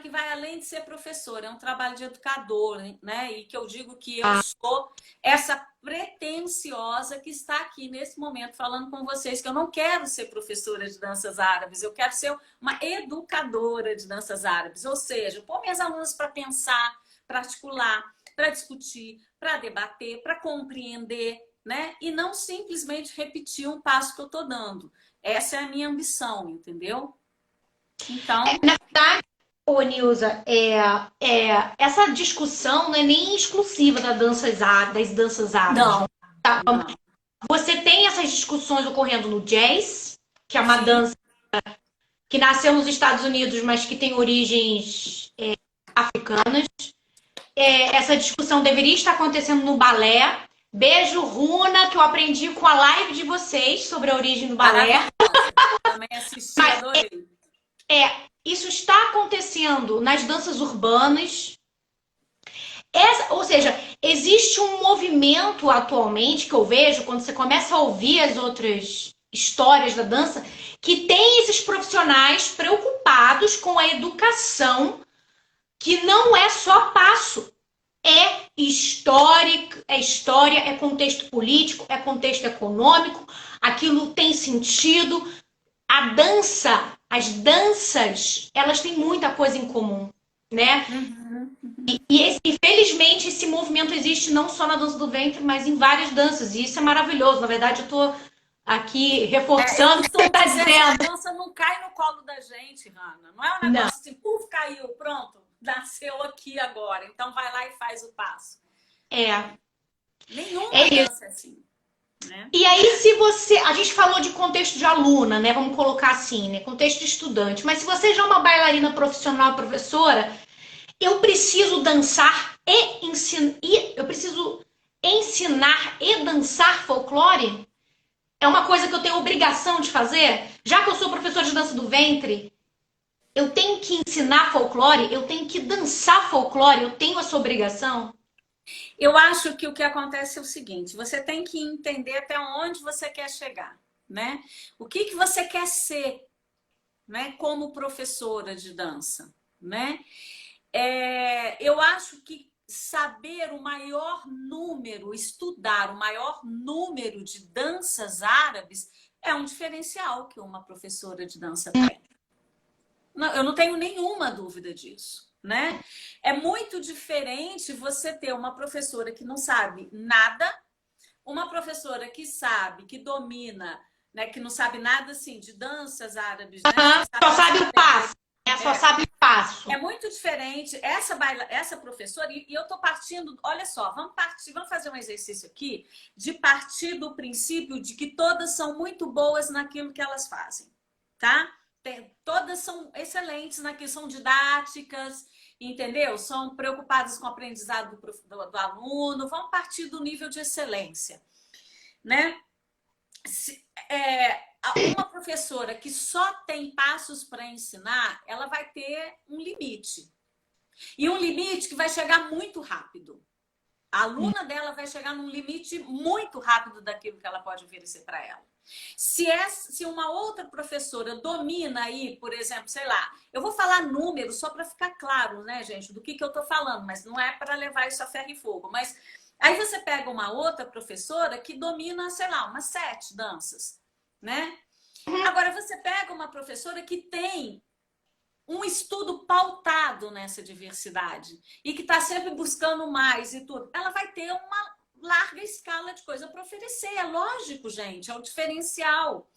que vai além de ser professor, é um trabalho de educador, né? E que eu digo que eu sou essa pretensiosa que está aqui nesse momento falando com vocês, que eu não quero ser professora de danças árabes, eu quero ser uma educadora de danças árabes, ou seja, pôr minhas alunas para pensar, para articular, para discutir, para debater, para compreender, né? E não simplesmente repetir um passo que eu estou dando. Essa é a minha ambição, entendeu? Então... Na verdade, ô Nilza, essa discussão não é nem exclusiva das danças árabes. Não, Tá? não. Você tem essas discussões ocorrendo no jazz, que é uma Sim. dança que nasceu nos Estados Unidos, mas que tem origens africanas. Essa discussão deveria estar acontecendo no balé. Beijo, Runa, que eu aprendi com a live de vocês sobre a origem do balé. Também assisti, adorei. Isso está acontecendo nas danças urbanas. Ou seja, existe um movimento atualmente que eu vejo quando você começa a ouvir as outras histórias da dança, que tem esses profissionais preocupados com a educação, que não é só passo. É história, é contexto político, é contexto econômico, aquilo tem sentido. A dança, as danças, elas têm muita coisa em comum, né? Infelizmente, esse movimento existe não só na dança do ventre, mas em várias danças. E isso é maravilhoso. Na verdade, eu estou aqui reforçando o que você está dizendo. A dança não cai no colo da gente, Hanna. Não é um negócio assim, puf, caiu, pronto, nasceu aqui agora. Então vai lá e faz o passo. Nenhuma dança é assim. Né? E aí, se você... A gente falou de contexto de aluna, né? Vamos colocar assim, né? Contexto de estudante. Mas se você já é uma bailarina profissional, professora, eu preciso dançar e ensinar... Eu preciso ensinar e dançar folclore? É uma coisa que eu tenho obrigação de fazer? Já que eu sou professora de dança do ventre, eu tenho que ensinar folclore? Eu tenho que dançar folclore? Eu tenho essa obrigação? Eu acho que o que acontece é o seguinte, você tem que entender até onde você quer chegar, né? O que você quer ser, né? Como professora de dança, né? Eu acho que saber o maior número, estudar o maior número de danças árabes é um diferencial que uma professora de dança tem. Eu não tenho nenhuma dúvida disso. Né? É muito diferente você ter uma professora que não sabe nada, uma professora que sabe, que domina, né, que não sabe nada assim de danças árabes, né? Só sabe o passo, né? Só sabe o passo. É muito diferente essa professora, e eu tô partindo, olha só, vamos fazer um exercício aqui de partir do princípio de que todas são muito boas naquilo que elas fazem, tá? Todas são excelentes naquilo, são didáticas, entendeu? São preocupadas com o aprendizado do aluno. Vamos partir do nível de excelência, né? Uma professora que só tem passos para ensinar, ela vai ter um limite. E um limite que vai chegar muito rápido. A aluna dela vai chegar num limite muito rápido daquilo que ela pode oferecer para ela. Se uma outra professora domina aí, por exemplo, sei lá, eu vou falar números só para ficar claro, né, gente, do que eu estou falando, mas não é para levar isso a ferro e fogo. Mas aí você pega uma outra professora que domina, sei lá, umas 7 danças, né? Agora você pega uma professora que tem um estudo pautado nessa diversidade e que está sempre buscando mais e tudo, ela vai ter uma larga escala de coisa para oferecer. É lógico, gente, é o diferencial.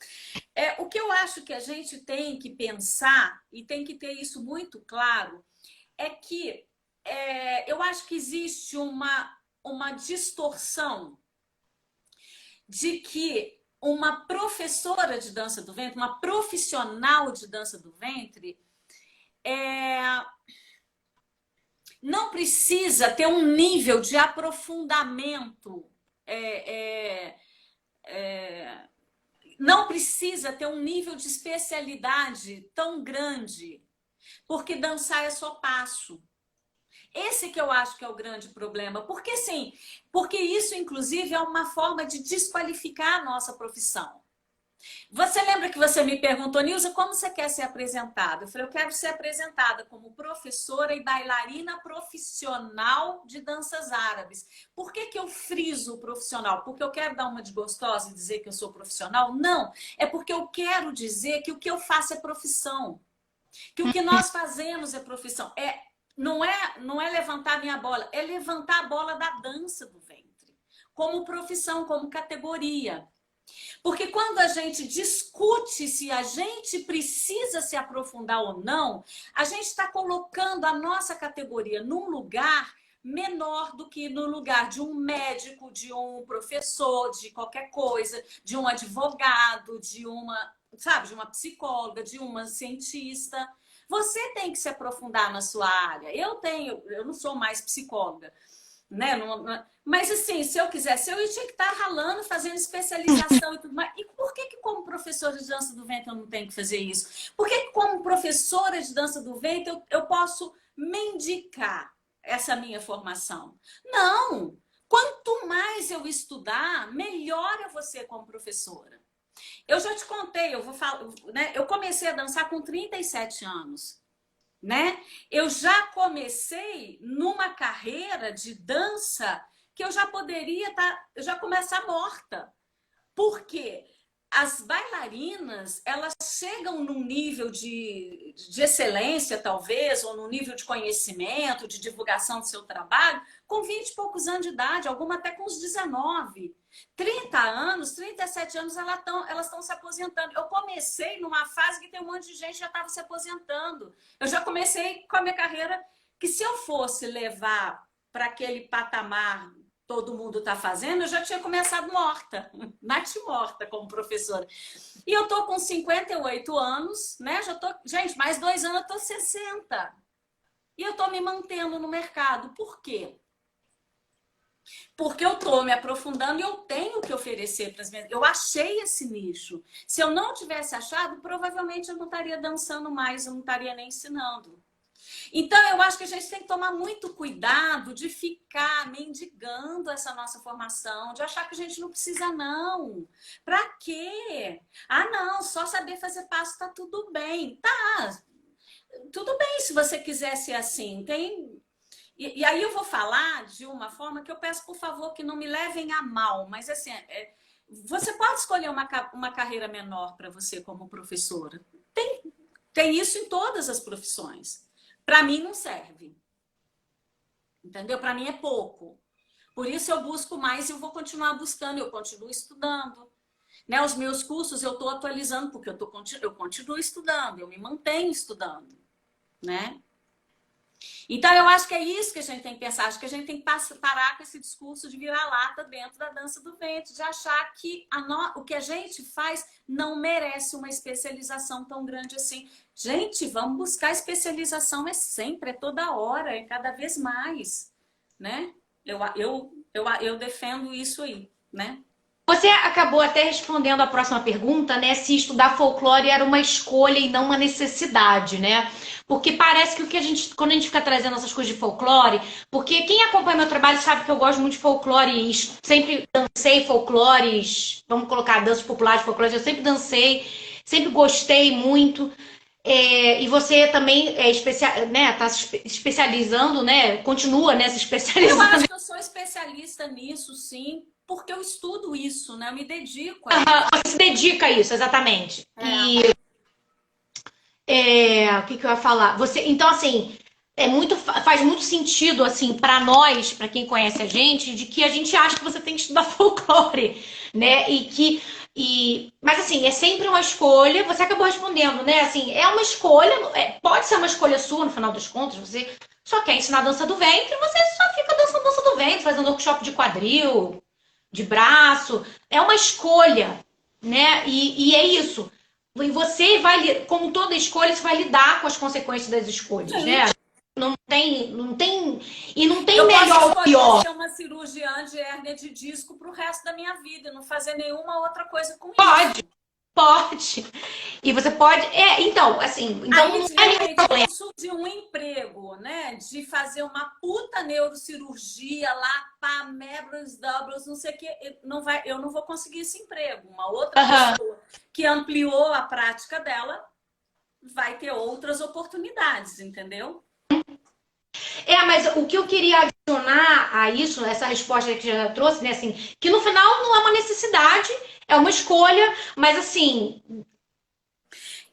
O que eu acho que a gente tem que pensar, e tem que ter isso muito claro, é que eu acho que existe uma distorção de que uma professora de dança do ventre, uma profissional de dança do ventre, não precisa ter um nível de aprofundamento, não precisa ter um nível de especialidade tão grande, porque dançar é só passo. Esse que eu acho que é o grande problema. Porque sim, porque isso, inclusive, é uma forma de desqualificar a nossa profissão. Você lembra que você me perguntou, Nilza, como você quer ser apresentada? Eu falei, eu quero ser apresentada como professora e bailarina profissional de danças árabes. Por que eu friso o profissional? Porque eu quero dar uma de gostosa e dizer que eu sou profissional? Não, é porque eu quero dizer que o que eu faço é profissão. Que o que nós fazemos é profissão. Não é levantar a minha bola, é levantar a bola da dança do ventre. Como profissão, como categoria. Porque quando a gente discute se a gente precisa se aprofundar ou não, a gente está colocando a nossa categoria num lugar menor do que no lugar de um médico, de um professor, de qualquer coisa, de um advogado, de uma psicóloga, de uma cientista. Você tem que se aprofundar na sua área. Eu não sou mais psicóloga, né? Mas assim, se eu quisesse, eu tinha que estar ralando, fazendo especialização e tudo mais. E por que como professora de dança do ventre eu não tenho que fazer isso? Por que como professora de dança do ventre eu posso mendigar essa minha formação? Não! Quanto mais eu estudar, melhor eu vou ser como professora. Eu já te contei, eu vou falar, né? Eu comecei a dançar com 37 anos. Né? Eu já comecei numa carreira de dança que eu já poderia já começar morta. Por quê? As bailarinas, elas chegam num nível de excelência, talvez, ou num nível de conhecimento, de divulgação do seu trabalho, com 20 e poucos anos de idade, alguma até com uns 19. 30 anos, 37 anos, elas estão se aposentando. Eu comecei numa fase que tem um monte de gente que já estava se aposentando. Eu já comecei com a minha carreira, que se eu fosse levar para aquele patamar todo mundo está fazendo, eu já tinha começado morta, morta como professora. E eu tô com 58 anos, né? Gente, mais 2 anos eu tô 60. E eu tô me mantendo no mercado. Por quê? Porque eu tô me aprofundando e eu tenho que oferecer para as minhas... Eu achei esse nicho. Se eu não tivesse achado, provavelmente eu não estaria dançando mais, eu não estaria nem ensinando. Então, eu acho que a gente tem que tomar muito cuidado de ficar mendigando essa nossa formação, de achar que a gente não precisa, não. Pra quê? Ah, não, só saber fazer passo tá tudo bem. Tá, tudo bem se você quiser ser assim. E aí eu vou falar de uma forma que eu peço, por favor, que não me levem a mal. Mas, assim, você pode escolher uma carreira menor para você como professora. Tem isso em todas as profissões. Para mim não serve. Entendeu? Para mim é pouco. Por isso eu busco mais e eu vou continuar buscando, eu continuo estudando. Né? Os meus cursos eu estou atualizando porque eu continuo estudando, eu me mantenho estudando. Né? Então eu acho que é isso que a gente tem que pensar. Acho que a gente tem que parar com esse discurso de vira-lata dentro da dança do ventre, de achar que o que a gente faz não merece uma especialização tão grande assim. Gente, vamos buscar especialização, é sempre, é toda hora, é cada vez mais, né? Eu defendo isso aí, né? Você acabou até respondendo a próxima pergunta, né? Se estudar folclore era uma escolha e não uma necessidade, né? Porque parece que o que a gente, quando a gente fica trazendo essas coisas de folclore, porque quem acompanha meu trabalho sabe que eu gosto muito de folclore, e sempre dancei folclores, vamos colocar danças populares, folclores, eu sempre dancei, sempre gostei muito. E você também né, tá se especializando, né? Continua, né, se Eu especializando. acho que eu sou especialista nisso, sim, porque eu estudo isso, né? Eu me dedico a isso. Você se dedica a isso, exatamente. É. O que eu ia falar? Você, então, assim, faz muito sentido, assim, para nós, para quem conhece a gente, de que a gente acha que você tem que estudar folclore, né? Mas assim, é sempre uma escolha. Você acabou respondendo, né? Assim, é uma escolha, pode ser uma escolha sua, no final dos contos. Você só quer ensinar a dança do ventre, você só fica dançando dança do ventre, fazendo workshop de quadril, de braço. É uma escolha, né? E é isso. E você vai, como toda escolha, você vai lidar com as consequências das escolhas, Sim. né? E não tem Eu posso melhor ou escolher pior. ser uma cirurgiã de hérnia de disco pro resto da minha vida e não fazer nenhuma outra coisa com Pode, isso. pode. E você pode. Então, assim, então Aí, não de é nenhum repente, problema. vamos surgir um emprego, né? De fazer uma puta neurocirurgia lá, pá, membros, doubles, não sei o quê. Eu não vou conseguir esse emprego. Uma outra Aham. pessoa que ampliou a prática dela vai ter outras oportunidades, entendeu? Mas o que eu queria adicionar a isso, essa resposta que já trouxe, né, assim, que no final não é uma necessidade, é uma escolha, mas assim,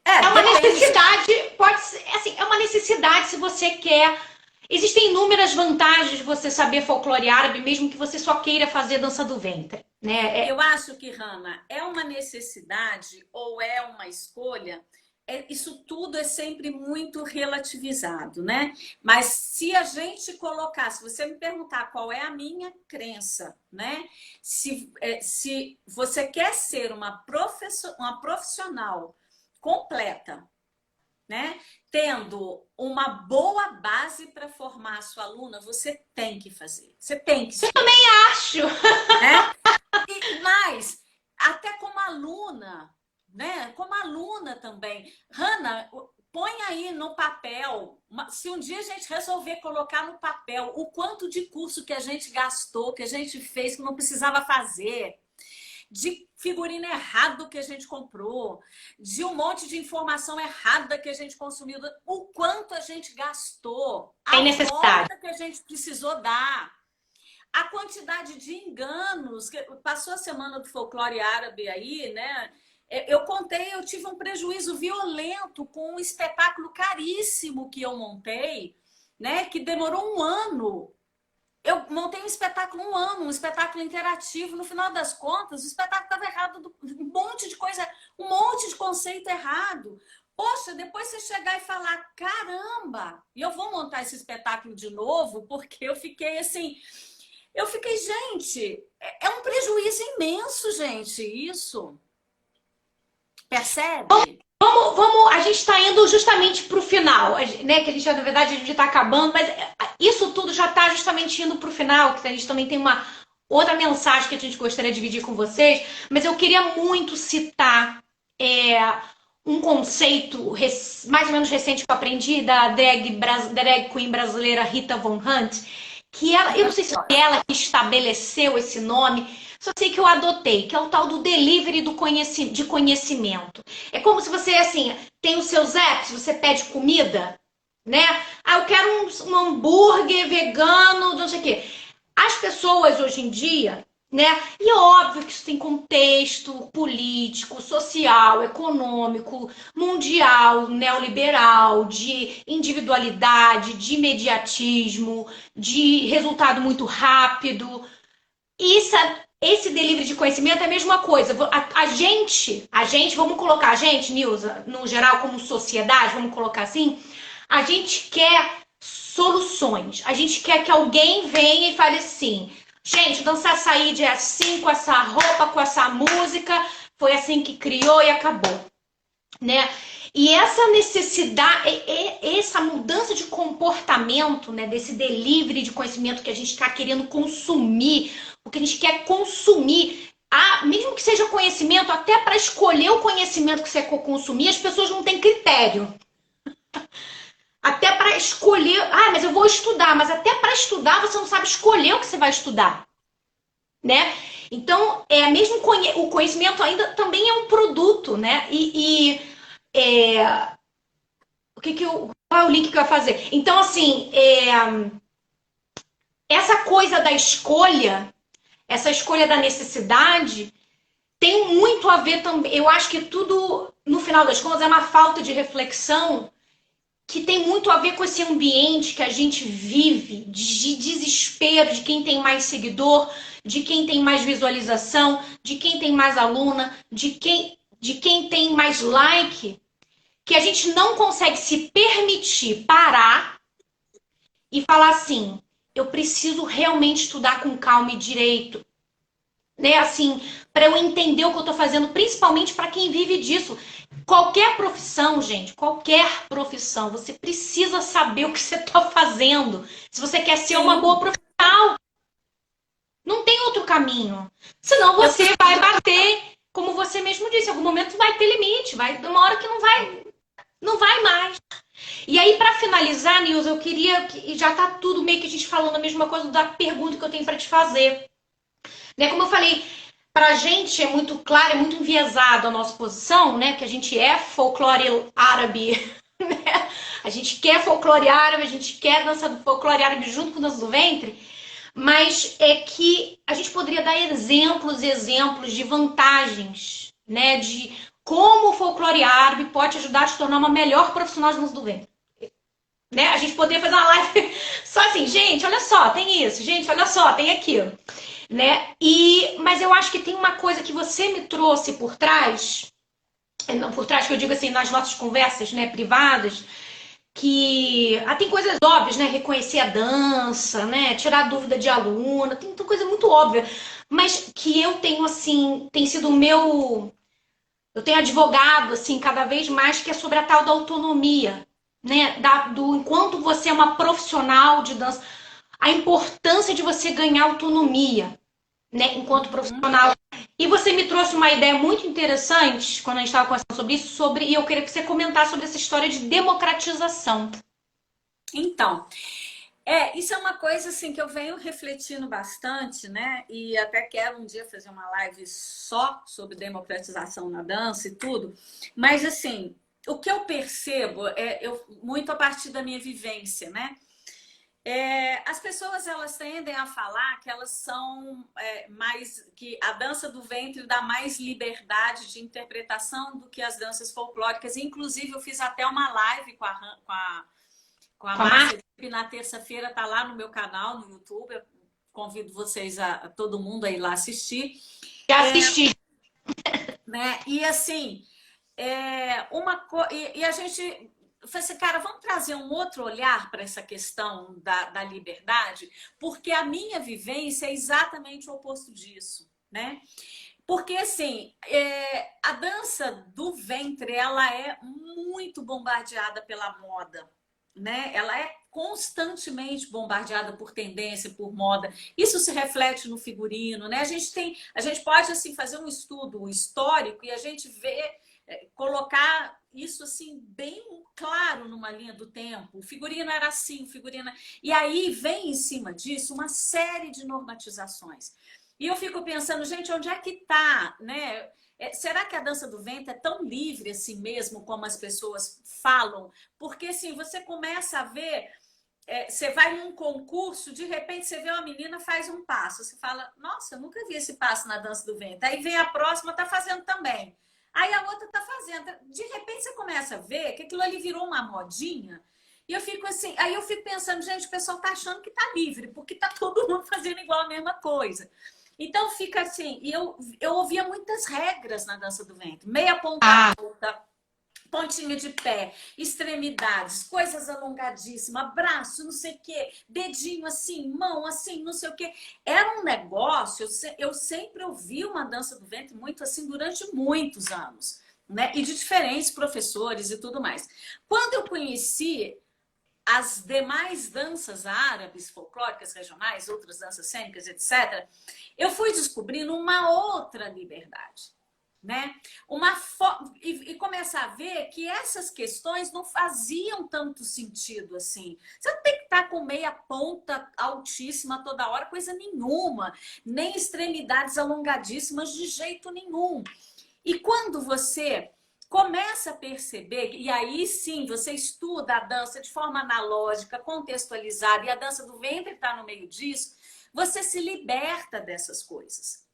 é uma Depende. necessidade, pode ser, assim, é uma necessidade se você quer. Existem inúmeras vantagens de você saber folclore árabe, mesmo que você só queira fazer dança do ventre, né? Eu acho que, Hanna, é uma necessidade ou é uma escolha? Isso tudo é sempre muito relativizado, né? Mas se a gente colocar, se você me perguntar qual é a minha crença, né? Se você quer ser uma profissional completa, né? Tendo uma boa base para formar a sua aluna, você tem que fazer. Você tem que escolher, Acho. né? Mas, até como aluna, né? Como aluna também. Hanna, põe aí no papel, se um dia a gente resolver colocar no papel o quanto de curso que a gente gastou, que a gente fez, que não precisava fazer, de figurino errado que a gente comprou, de um monte de informação errada que a gente consumiu, o quanto a gente gastou, a Tem necessidade. volta que a gente precisou dar, a quantidade de enganos. Passou a semana do folclore árabe aí, né? Eu contei, eu tive um prejuízo violento com um espetáculo caríssimo que eu montei, né? Que demorou um ano. Eu montei um espetáculo um ano, um espetáculo interativo. No final das contas, o espetáculo estava errado, um monte de coisa, um monte de conceito errado. Poxa, depois você chegar e falar, caramba, e eu vou montar esse espetáculo de novo, porque eu fiquei assim, gente, é um prejuízo imenso, gente, isso. Percebe? A gente está indo justamente para o final, né? Que a gente, na verdade, a gente está acabando, mas isso tudo já está justamente indo para o final, que a gente também tem uma outra mensagem que a gente gostaria de dividir com vocês, mas eu queria muito citar um conceito mais ou menos recente que eu aprendi da drag queen brasileira Rita Von Hunt, que ela, eu não sei se foi ela que estabeleceu esse nome, só sei que eu adotei, que é o tal do delivery de conhecimento. É como se você, assim, tem os seus apps, você pede comida, né? Eu quero um hambúrguer vegano, não sei o quê. As pessoas hoje em dia, né? E é óbvio que isso tem contexto político, social, econômico, mundial, neoliberal, de individualidade, de imediatismo, de resultado muito rápido. Isso, esse delivery de conhecimento é a mesma coisa. A gente, vamos colocar a gente, Nilza, no geral, como sociedade, vamos colocar assim, a gente quer soluções. A gente quer que alguém venha e fale assim, gente, dançar saída é assim, com essa roupa, com essa música, foi assim que criou e acabou, né? E essa necessidade, essa mudança de comportamento, né, desse delivery de conhecimento que a gente está querendo consumir, o que a gente quer consumir, mesmo que seja conhecimento, até para escolher o conhecimento que você quer consumir, as pessoas não têm critério. Até para escolher, mas eu vou estudar, mas até para estudar você não sabe escolher o que você vai estudar, né? Então, mesmo o conhecimento ainda também é um produto, né? Qual é o link que eu vou fazer? Então, assim, essa coisa da escolha, essa escolha da necessidade, tem muito a ver também. Eu acho que tudo, no final das contas, é uma falta de reflexão que tem muito a ver com esse ambiente que a gente vive, de desespero, de quem tem mais seguidor, de quem tem mais visualização, de quem tem mais aluna, de quem tem mais like, que a gente não consegue se permitir parar e falar assim, eu preciso realmente estudar com calma e direito, né? Assim, para eu entender o que eu tô fazendo, principalmente para quem vive disso. Qualquer profissão, gente, qualquer profissão, você precisa saber o que você tá fazendo. Se você quer ser uma boa profissional, não tem outro caminho. Senão você vai bater, como você mesmo disse, em algum momento vai ter limite, vai uma hora que não vai mais. E aí, para finalizar, Nilza, eu queria, e já tá tudo meio que a gente falando a mesma coisa da pergunta que eu tenho para te fazer. Né? Como eu falei, pra gente é muito claro, é muito enviesado a nossa posição, né? Que a gente é folclore árabe, né? A gente quer folclore árabe, a gente quer dança do folclore árabe junto com dança do ventre, mas é que a gente poderia dar exemplos e exemplos de vantagens, né? De como o folclore árabe pode ajudar a te tornar uma melhor profissional de dança do ventre. Né? A gente poderia fazer uma live só assim, gente, olha só, tem isso, gente, olha só, tem aquilo. Né? Mas eu acho que tem uma coisa que você me trouxe por trás, não por trás que eu digo assim, nas nossas conversas, né, privadas, que tem coisas óbvias, né, reconhecer a dança, né, tirar dúvida de aluna, tem muita coisa muito óbvia, mas que eu tenho assim, tem sido o meu, eu tenho advogado assim cada vez mais, que é sobre a tal da autonomia, né, do enquanto você é uma profissional de dança, a importância de você ganhar autonomia, né, enquanto profissional. E você me trouxe uma ideia muito interessante quando a gente estava conversando sobre isso, e eu queria que você comentasse sobre essa história de democratização. Então, isso é uma coisa assim que eu venho refletindo bastante, né? E até quero um dia fazer uma live só sobre democratização na dança e tudo. Mas assim, o que eu percebo muito a partir da minha vivência, né? As pessoas elas tendem a falar que elas são que a dança do ventre dá mais liberdade de interpretação do que as danças folclóricas. Inclusive, eu fiz até uma live com a Márcia na terça-feira, tá lá no meu canal no YouTube. Eu convido vocês todo mundo a ir lá assistir. Já assisti. Né? E assim, e a gente. Eu falei assim, cara, vamos trazer um outro olhar para essa questão da liberdade, porque a minha vivência é exatamente o oposto disso, né? Porque, assim, a dança do ventre, ela é muito bombardeada pela moda, né? Ela é constantemente bombardeada por tendência, por moda. Isso se reflete no figurino, né? A gente pode, assim, fazer um estudo histórico e a gente vê, colocar isso assim bem claro numa linha do tempo. O figurino era assim, o figurino... E aí vem em cima disso uma série de normatizações. E eu fico pensando, gente, onde é que está, né? Será que a dança do ventre é tão livre assim mesmo como as pessoas falam? Porque assim, você começa a ver, você vai num concurso, de repente você vê uma menina faz um passo, você fala, nossa, eu nunca vi esse passo na dança do ventre. Aí vem a próxima, tá fazendo também. Aí a outra tá fazendo. De repente você começa a ver que aquilo ali virou uma modinha. E eu fico assim, aí eu fico pensando, gente, o pessoal tá achando que tá livre, porque tá todo mundo fazendo igual a mesma coisa. Então fica assim, e eu ouvia muitas regras na dança do ventre. Meia ponta alta, pontinho de pé, extremidades, coisas alongadíssimas, braço, não sei o quê, dedinho assim, mão assim, não sei o quê. Era um negócio, eu sempre ouvi uma dança do ventre muito assim durante muitos anos, né? E de diferentes professores e tudo mais. Quando eu conheci as demais danças árabes, folclóricas, regionais, outras danças cênicas, etc., eu fui descobrindo uma outra liberdade, né? E começar a ver que essas questões não faziam tanto sentido assim. Você não tem que estar com meia ponta altíssima toda hora, coisa nenhuma, nem extremidades alongadíssimas de jeito nenhum. E quando você começa a perceber, e aí sim você estuda a dança de forma analógica, contextualizada, e a dança do ventre está no meio disso, você se liberta dessas coisas.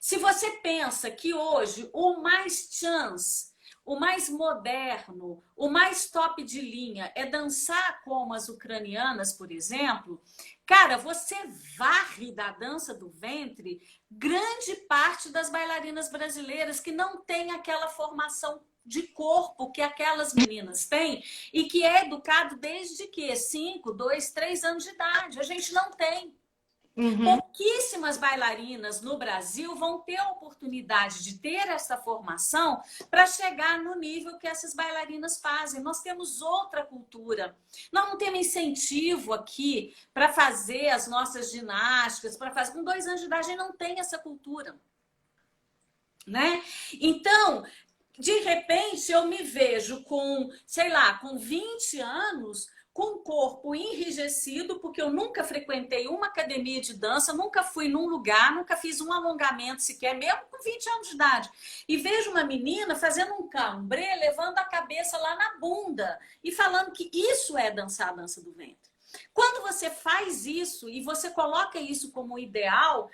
Se você pensa que hoje o mais chance, o mais moderno, o mais top de linha é dançar como as ucranianas, por exemplo, cara, você varre da dança do ventre grande parte das bailarinas brasileiras que não têm aquela formação de corpo que aquelas meninas têm e que é educado desde que 5, 2, 3 anos de idade. A gente não tem. Pouquíssimas bailarinas no Brasil vão ter a oportunidade de ter essa formação para chegar no nível que essas bailarinas fazem. Nós temos outra cultura. Nós não temos incentivo aqui para fazer as nossas ginásticas, para fazer. Com 2 anos de idade, a gente não tem essa cultura, né? Então, de repente, eu me vejo com, sei lá, com 20 anos, com o corpo enrijecido, porque eu nunca frequentei uma academia de dança, nunca fui num lugar, nunca fiz um alongamento sequer, mesmo com 20 anos de idade. E vejo uma menina fazendo um cambrê, levando a cabeça lá na bunda e falando que isso é dançar a dança do ventre. Quando você faz isso e você coloca isso como ideal,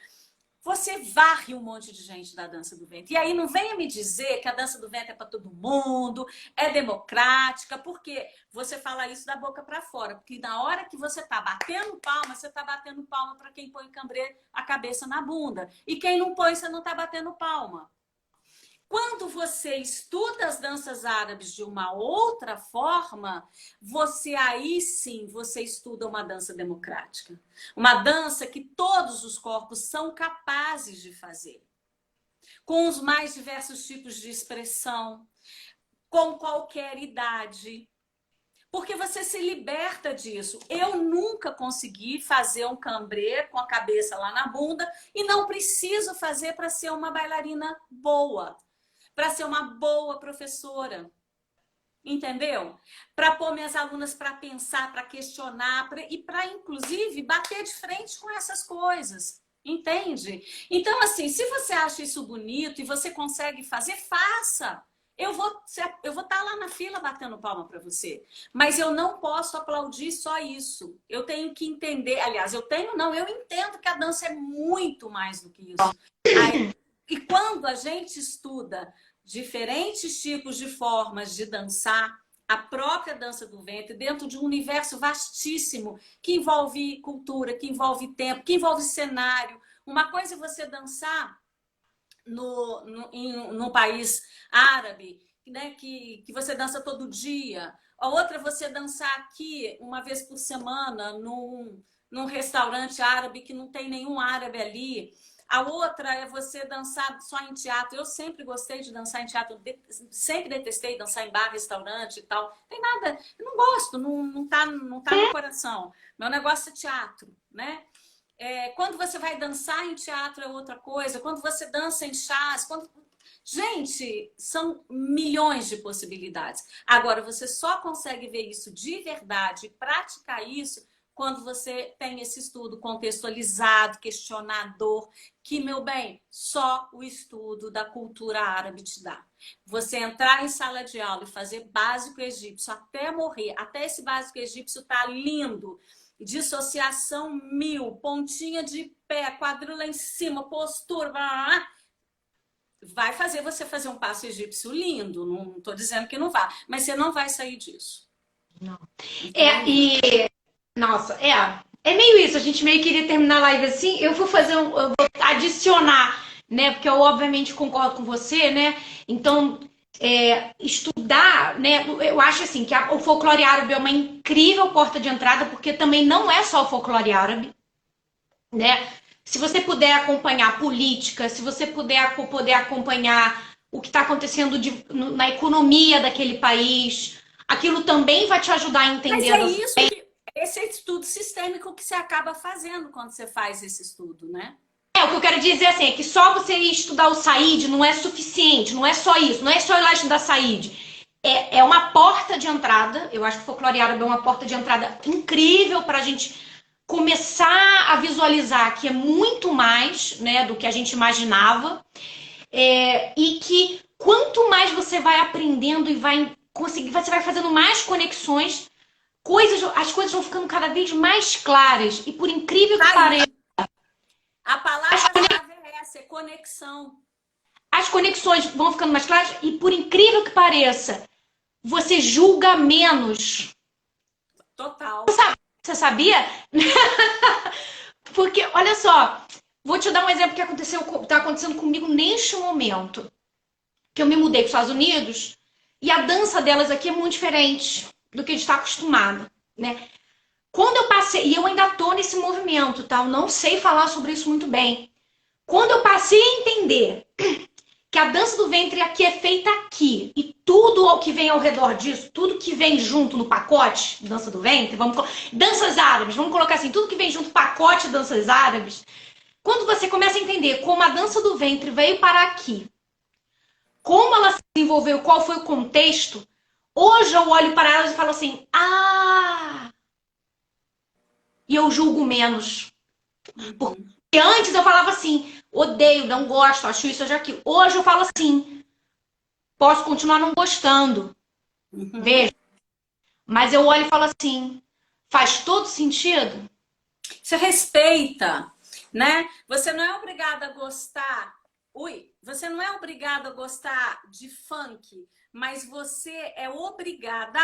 você varre um monte de gente da dança do ventre. E aí não venha me dizer que a dança do ventre é para todo mundo, é democrática, porque você fala isso da boca para fora. Porque na hora que você está batendo palma, você está batendo palma para quem põe cambrê a cabeça na bunda. E quem não põe, você não está batendo palma. Quando você estuda as danças árabes de uma outra forma, aí sim você estuda uma dança democrática. Uma dança que todos os corpos são capazes de fazer. Com os mais diversos tipos de expressão, com qualquer idade. Porque você se liberta disso. Eu nunca consegui fazer um cambrê com a cabeça lá na bunda e não preciso fazer para ser uma bailarina boa. Para ser uma boa professora, entendeu? Para pôr minhas alunas para pensar, para questionar e para, inclusive, bater de frente com essas coisas, entende? Então, assim, se você acha isso bonito e você consegue fazer, faça. Eu vou estar lá na fila batendo palma para você, mas eu não posso aplaudir só isso. Eu tenho que entender, aliás, eu entendo que a dança é muito mais do que isso. E quando a gente estuda diferentes tipos de formas de dançar, a própria dança do ventre, dentro de um universo vastíssimo, que envolve cultura, que envolve tempo, que envolve cenário. Uma coisa é você dançar num país árabe, né, que você dança todo dia. A outra é você dançar aqui, uma vez por semana, num restaurante árabe que não tem nenhum árabe ali. A outra é você dançar só em teatro. Eu sempre gostei de dançar em teatro, sempre detestei dançar em bar, restaurante e tal. Tem nada, eu não gosto, não tá no coração. Meu negócio é teatro, né? Quando você vai dançar em teatro é outra coisa. Quando você dança em chás, gente, são milhões de possibilidades. Agora, você só consegue ver isso de verdade, praticar isso, quando você tem esse estudo contextualizado, questionador, que, meu bem, só o estudo da cultura árabe te dá. Você entrar em sala de aula e fazer básico egípcio até morrer, até esse básico egípcio tá lindo, dissociação 1000, pontinha de pé, quadril lá em cima, postura, blá, blá, blá, vai fazer você fazer um passo egípcio lindo, não estou dizendo que não vá, mas você não vai sair disso. Não. Nossa, é meio isso, a gente meio queria terminar a live assim, eu vou adicionar, né, porque eu obviamente concordo com você, né, então estudar, né, eu acho assim, que o folclore árabe é uma incrível porta de entrada, porque também não é só o folclore árabe, né, se você puder acompanhar a política, se você poder acompanhar o que está acontecendo na economia daquele país, aquilo também vai te ajudar a entender. Mas é isso que esse é estudo sistêmico que você acaba fazendo quando você faz esse estudo, né? O que eu quero dizer assim, é que só você estudar o Said não é suficiente, não é só isso, não é só ir lá estudar Said. É uma porta de entrada, eu acho que o folclore árabe é uma porta de entrada incrível para a gente começar a visualizar que é muito mais, né, do que a gente imaginava, e que quanto mais você vai aprendendo e vai conseguir, você vai fazendo mais conexões, as coisas vão ficando cada vez mais claras, e por incrível que pareça, a palavra-chave é essa, é conexão. as conexões vão ficando mais claras e, por incrível que pareça, você julga menos. Total. Você sabia? Porque, olha só, vou te dar um exemplo que está acontecendo comigo neste momento. Que eu me mudei para os Estados Unidos e a dança delas aqui é muito diferente do que a gente está acostumado, né? Quando eu passei, e eu ainda tô nesse movimento, tá? Eu não sei falar sobre isso muito bem. Quando eu passei a entender que a dança do ventre aqui é feita aqui e tudo o que vem ao redor disso, tudo que vem junto no pacote dança do ventre, danças árabes, vamos colocar assim, tudo que vem junto no pacote danças árabes, quando você começa a entender como a dança do ventre veio para aqui, como ela se desenvolveu, qual foi o contexto, hoje eu olho para elas e falo assim, e eu julgo menos. Porque antes eu falava assim, odeio, não gosto, acho isso, acho aquilo. Hoje eu falo assim, posso continuar não gostando. Veja. Mas eu olho e falo assim, faz todo sentido? Você respeita, né? Você não é obrigada a gostar. Você não é obrigada a gostar de funk, mas você é obrigada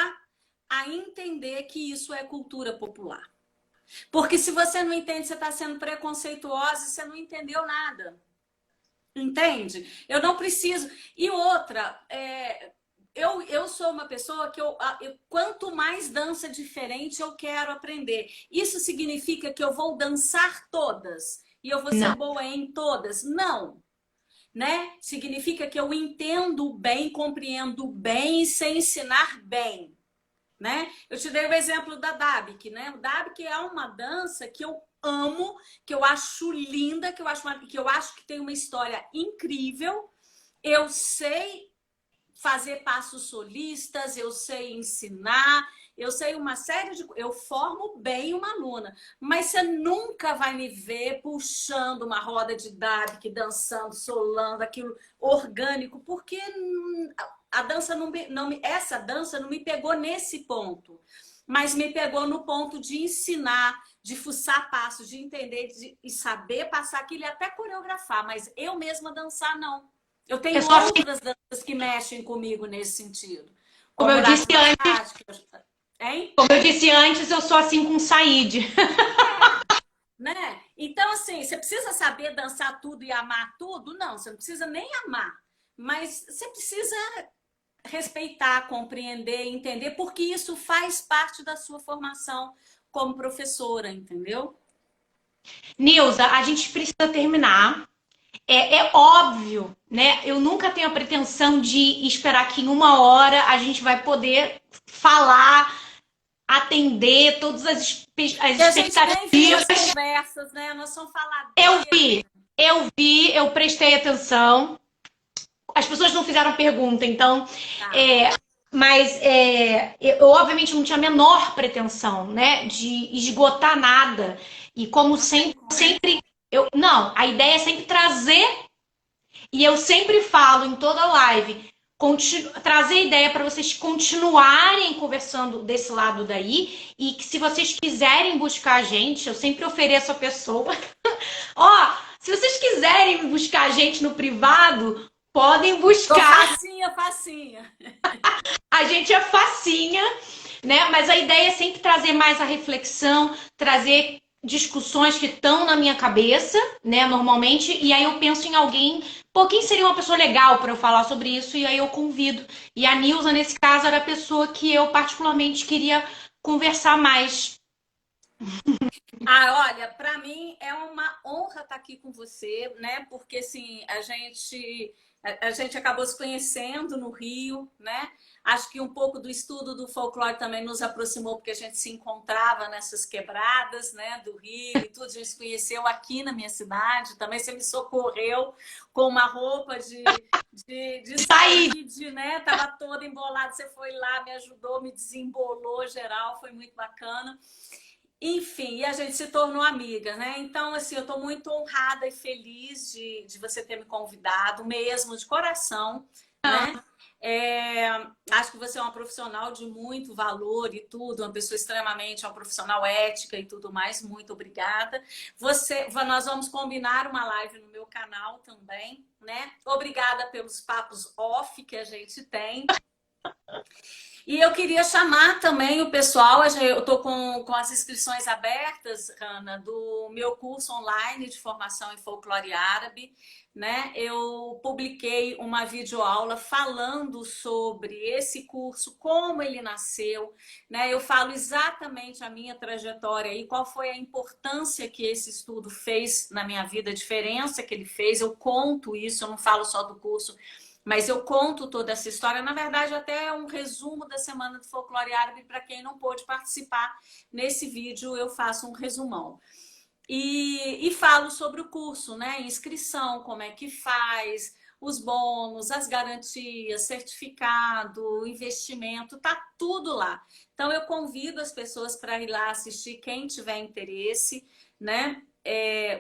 a entender que isso é cultura popular. Porque se você não entende, você está sendo preconceituosa e você não entendeu nada. Entende? Eu não preciso. E outra, eu sou uma pessoa que quanto mais dança diferente eu quero aprender. Isso significa que eu vou dançar todas e eu vou ser boa em todas? Não. Né? Significa que eu entendo bem, compreendo bem e sei ensinar bem. Né? Eu te dei o exemplo da Dabik, né? O Dabik é uma dança que eu amo, que eu acho linda, que eu acho que tem uma história incrível. Eu sei fazer passos solistas, eu sei ensinar, eu sei uma série de... Eu formo bem uma aluna, mas você nunca vai me ver puxando uma roda de Dabik, dançando, solando, aquilo orgânico, porque a dança essa dança não me pegou nesse ponto, mas me pegou no ponto de ensinar, de fuçar passos, de entender e saber passar aquilo e até coreografar, mas eu mesma dançar, não. Eu tenho outras danças que mexem comigo nesse sentido. Como eu disse antes, como eu disse antes, eu sou assim com o Said. Né? Então, assim, você precisa saber dançar tudo e amar tudo? Não, você não precisa nem amar. Mas você precisa respeitar, compreender, entender, porque isso faz parte da sua formação como professora, entendeu? Nilza, a gente precisa terminar. É óbvio, né? Eu nunca tenho a pretensão de esperar que em 1 hora a gente vai poder falar, atender todas as expectativas. A gente nem viu as conversas, né? Nós vamos falar eu prestei atenção. As pessoas não fizeram pergunta, então... Tá. Mas eu, obviamente, não tinha a menor pretensão, né? De esgotar nada. E como sempre não, a ideia é sempre trazer, e eu sempre falo em toda live, trazer ideia para vocês continuarem conversando desse lado daí, e que se vocês quiserem buscar a gente, eu sempre ofereço a pessoa. Ó, se vocês quiserem buscar a gente no privado, podem buscar. Facinha. A gente é facinha, né? Mas a ideia é sempre trazer mais a reflexão, trazer discussões que estão na minha cabeça, né, normalmente, e aí eu penso em alguém, quem seria uma pessoa legal para eu falar sobre isso, e aí eu convido. E a Nilza, nesse caso, era a pessoa que eu particularmente queria conversar mais. Olha, para mim é uma honra estar aqui com você, né, porque assim, a gente A gente acabou se conhecendo no Rio, né? Acho que um pouco do estudo do folclore também nos aproximou, porque a gente se encontrava nessas quebradas, né, do Rio e tudo. A gente se conheceu aqui na minha cidade. Também você me socorreu com uma roupa de saúde, né? Tava toda embolada. Você foi lá, me ajudou, me desembolou geral. Foi muito bacana. Enfim, e a gente se tornou amiga, né? Então, assim, eu estou muito honrada e feliz de você ter me convidado, mesmo de coração, né? É, acho que você é uma profissional de muito valor e tudo, uma pessoa extremamente, uma profissional ética e tudo mais. Muito obrigada. Nós vamos combinar uma live no meu canal também, né? Obrigada pelos papos off que a gente tem. E eu queria chamar também o pessoal, eu estou com as inscrições abertas, Ana, do meu curso online de formação em folclore árabe, né? Eu publiquei uma videoaula falando sobre esse curso, como ele nasceu, né? Eu falo exatamente a minha trajetória e qual foi a importância que esse estudo fez na minha vida, a diferença que ele fez. Eu conto isso, eu não falo só do curso, mas eu conto toda essa história. Na verdade, até um resumo da Semana do Folclore Árabe, para quem não pôde participar. Nesse vídeo eu faço um resumão. E falo sobre o curso, né? Inscrição, como é que faz, os bônus, as garantias, certificado, investimento, tá tudo lá. Então eu convido as pessoas para ir lá assistir, quem tiver interesse, né?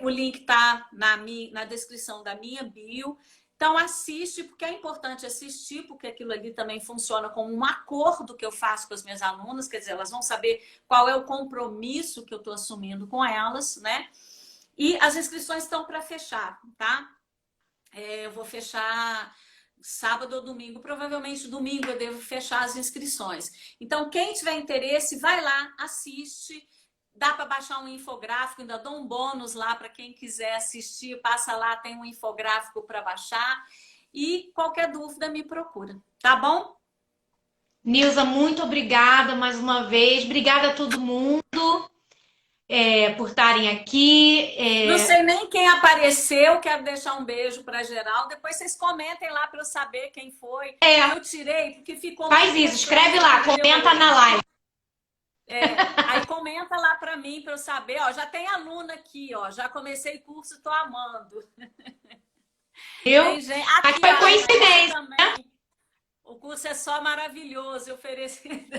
O link tá na descrição da minha bio. Então assiste, porque é importante assistir, porque aquilo ali também funciona como um acordo que eu faço com as minhas alunas, quer dizer, elas vão saber qual é o compromisso que eu estou assumindo com elas, né? E as inscrições estão para fechar, tá? Eu vou fechar sábado ou domingo, provavelmente domingo eu devo fechar as inscrições. Então, quem tiver interesse, vai lá, assiste. Dá para baixar um infográfico, ainda dou um bônus lá para quem quiser assistir. Passa lá, tem um infográfico para baixar. E qualquer dúvida me procura, tá bom? Nilza, muito obrigada mais uma vez. Obrigada a todo mundo por estarem aqui. Não sei nem quem apareceu, quero deixar um beijo para geral. Depois vocês comentem lá para eu saber quem foi. Eu tirei, porque ficou... Faz isso, escreve lá, comenta na live. Aí comenta lá para mim, para eu saber. Ó, já tem aluna aqui, ó, já comecei curso, tô amando. Viu? Aqui, mas foi coincidência, né? O curso é só maravilhoso, oferecido.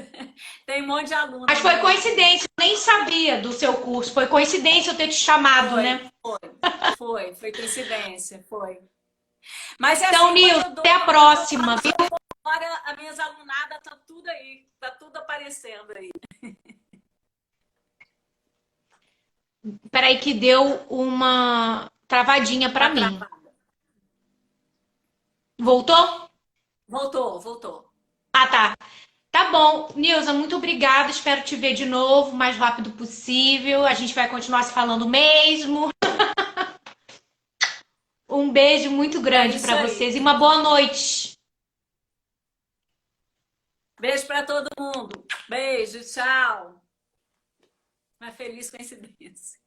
Tem um monte de alunos. Mas foi coincidência, eu nem sabia do seu curso. Foi coincidência eu ter te chamado, né? Foi coincidência, foi. Mas então, assim, Nilza, até a próxima, viu? Agora a minhas alunadas tá tudo aí, tá tudo aparecendo aí. Peraí que deu uma travadinha para mim. Travada. Voltou? Voltou. Ah, tá. Tá bom. Nilza, muito obrigada. Espero te ver de novo o mais rápido possível. A gente vai continuar se falando mesmo. Um beijo muito grande para vocês e uma boa noite. Beijo para todo mundo. Beijo, tchau. Uma feliz coincidência.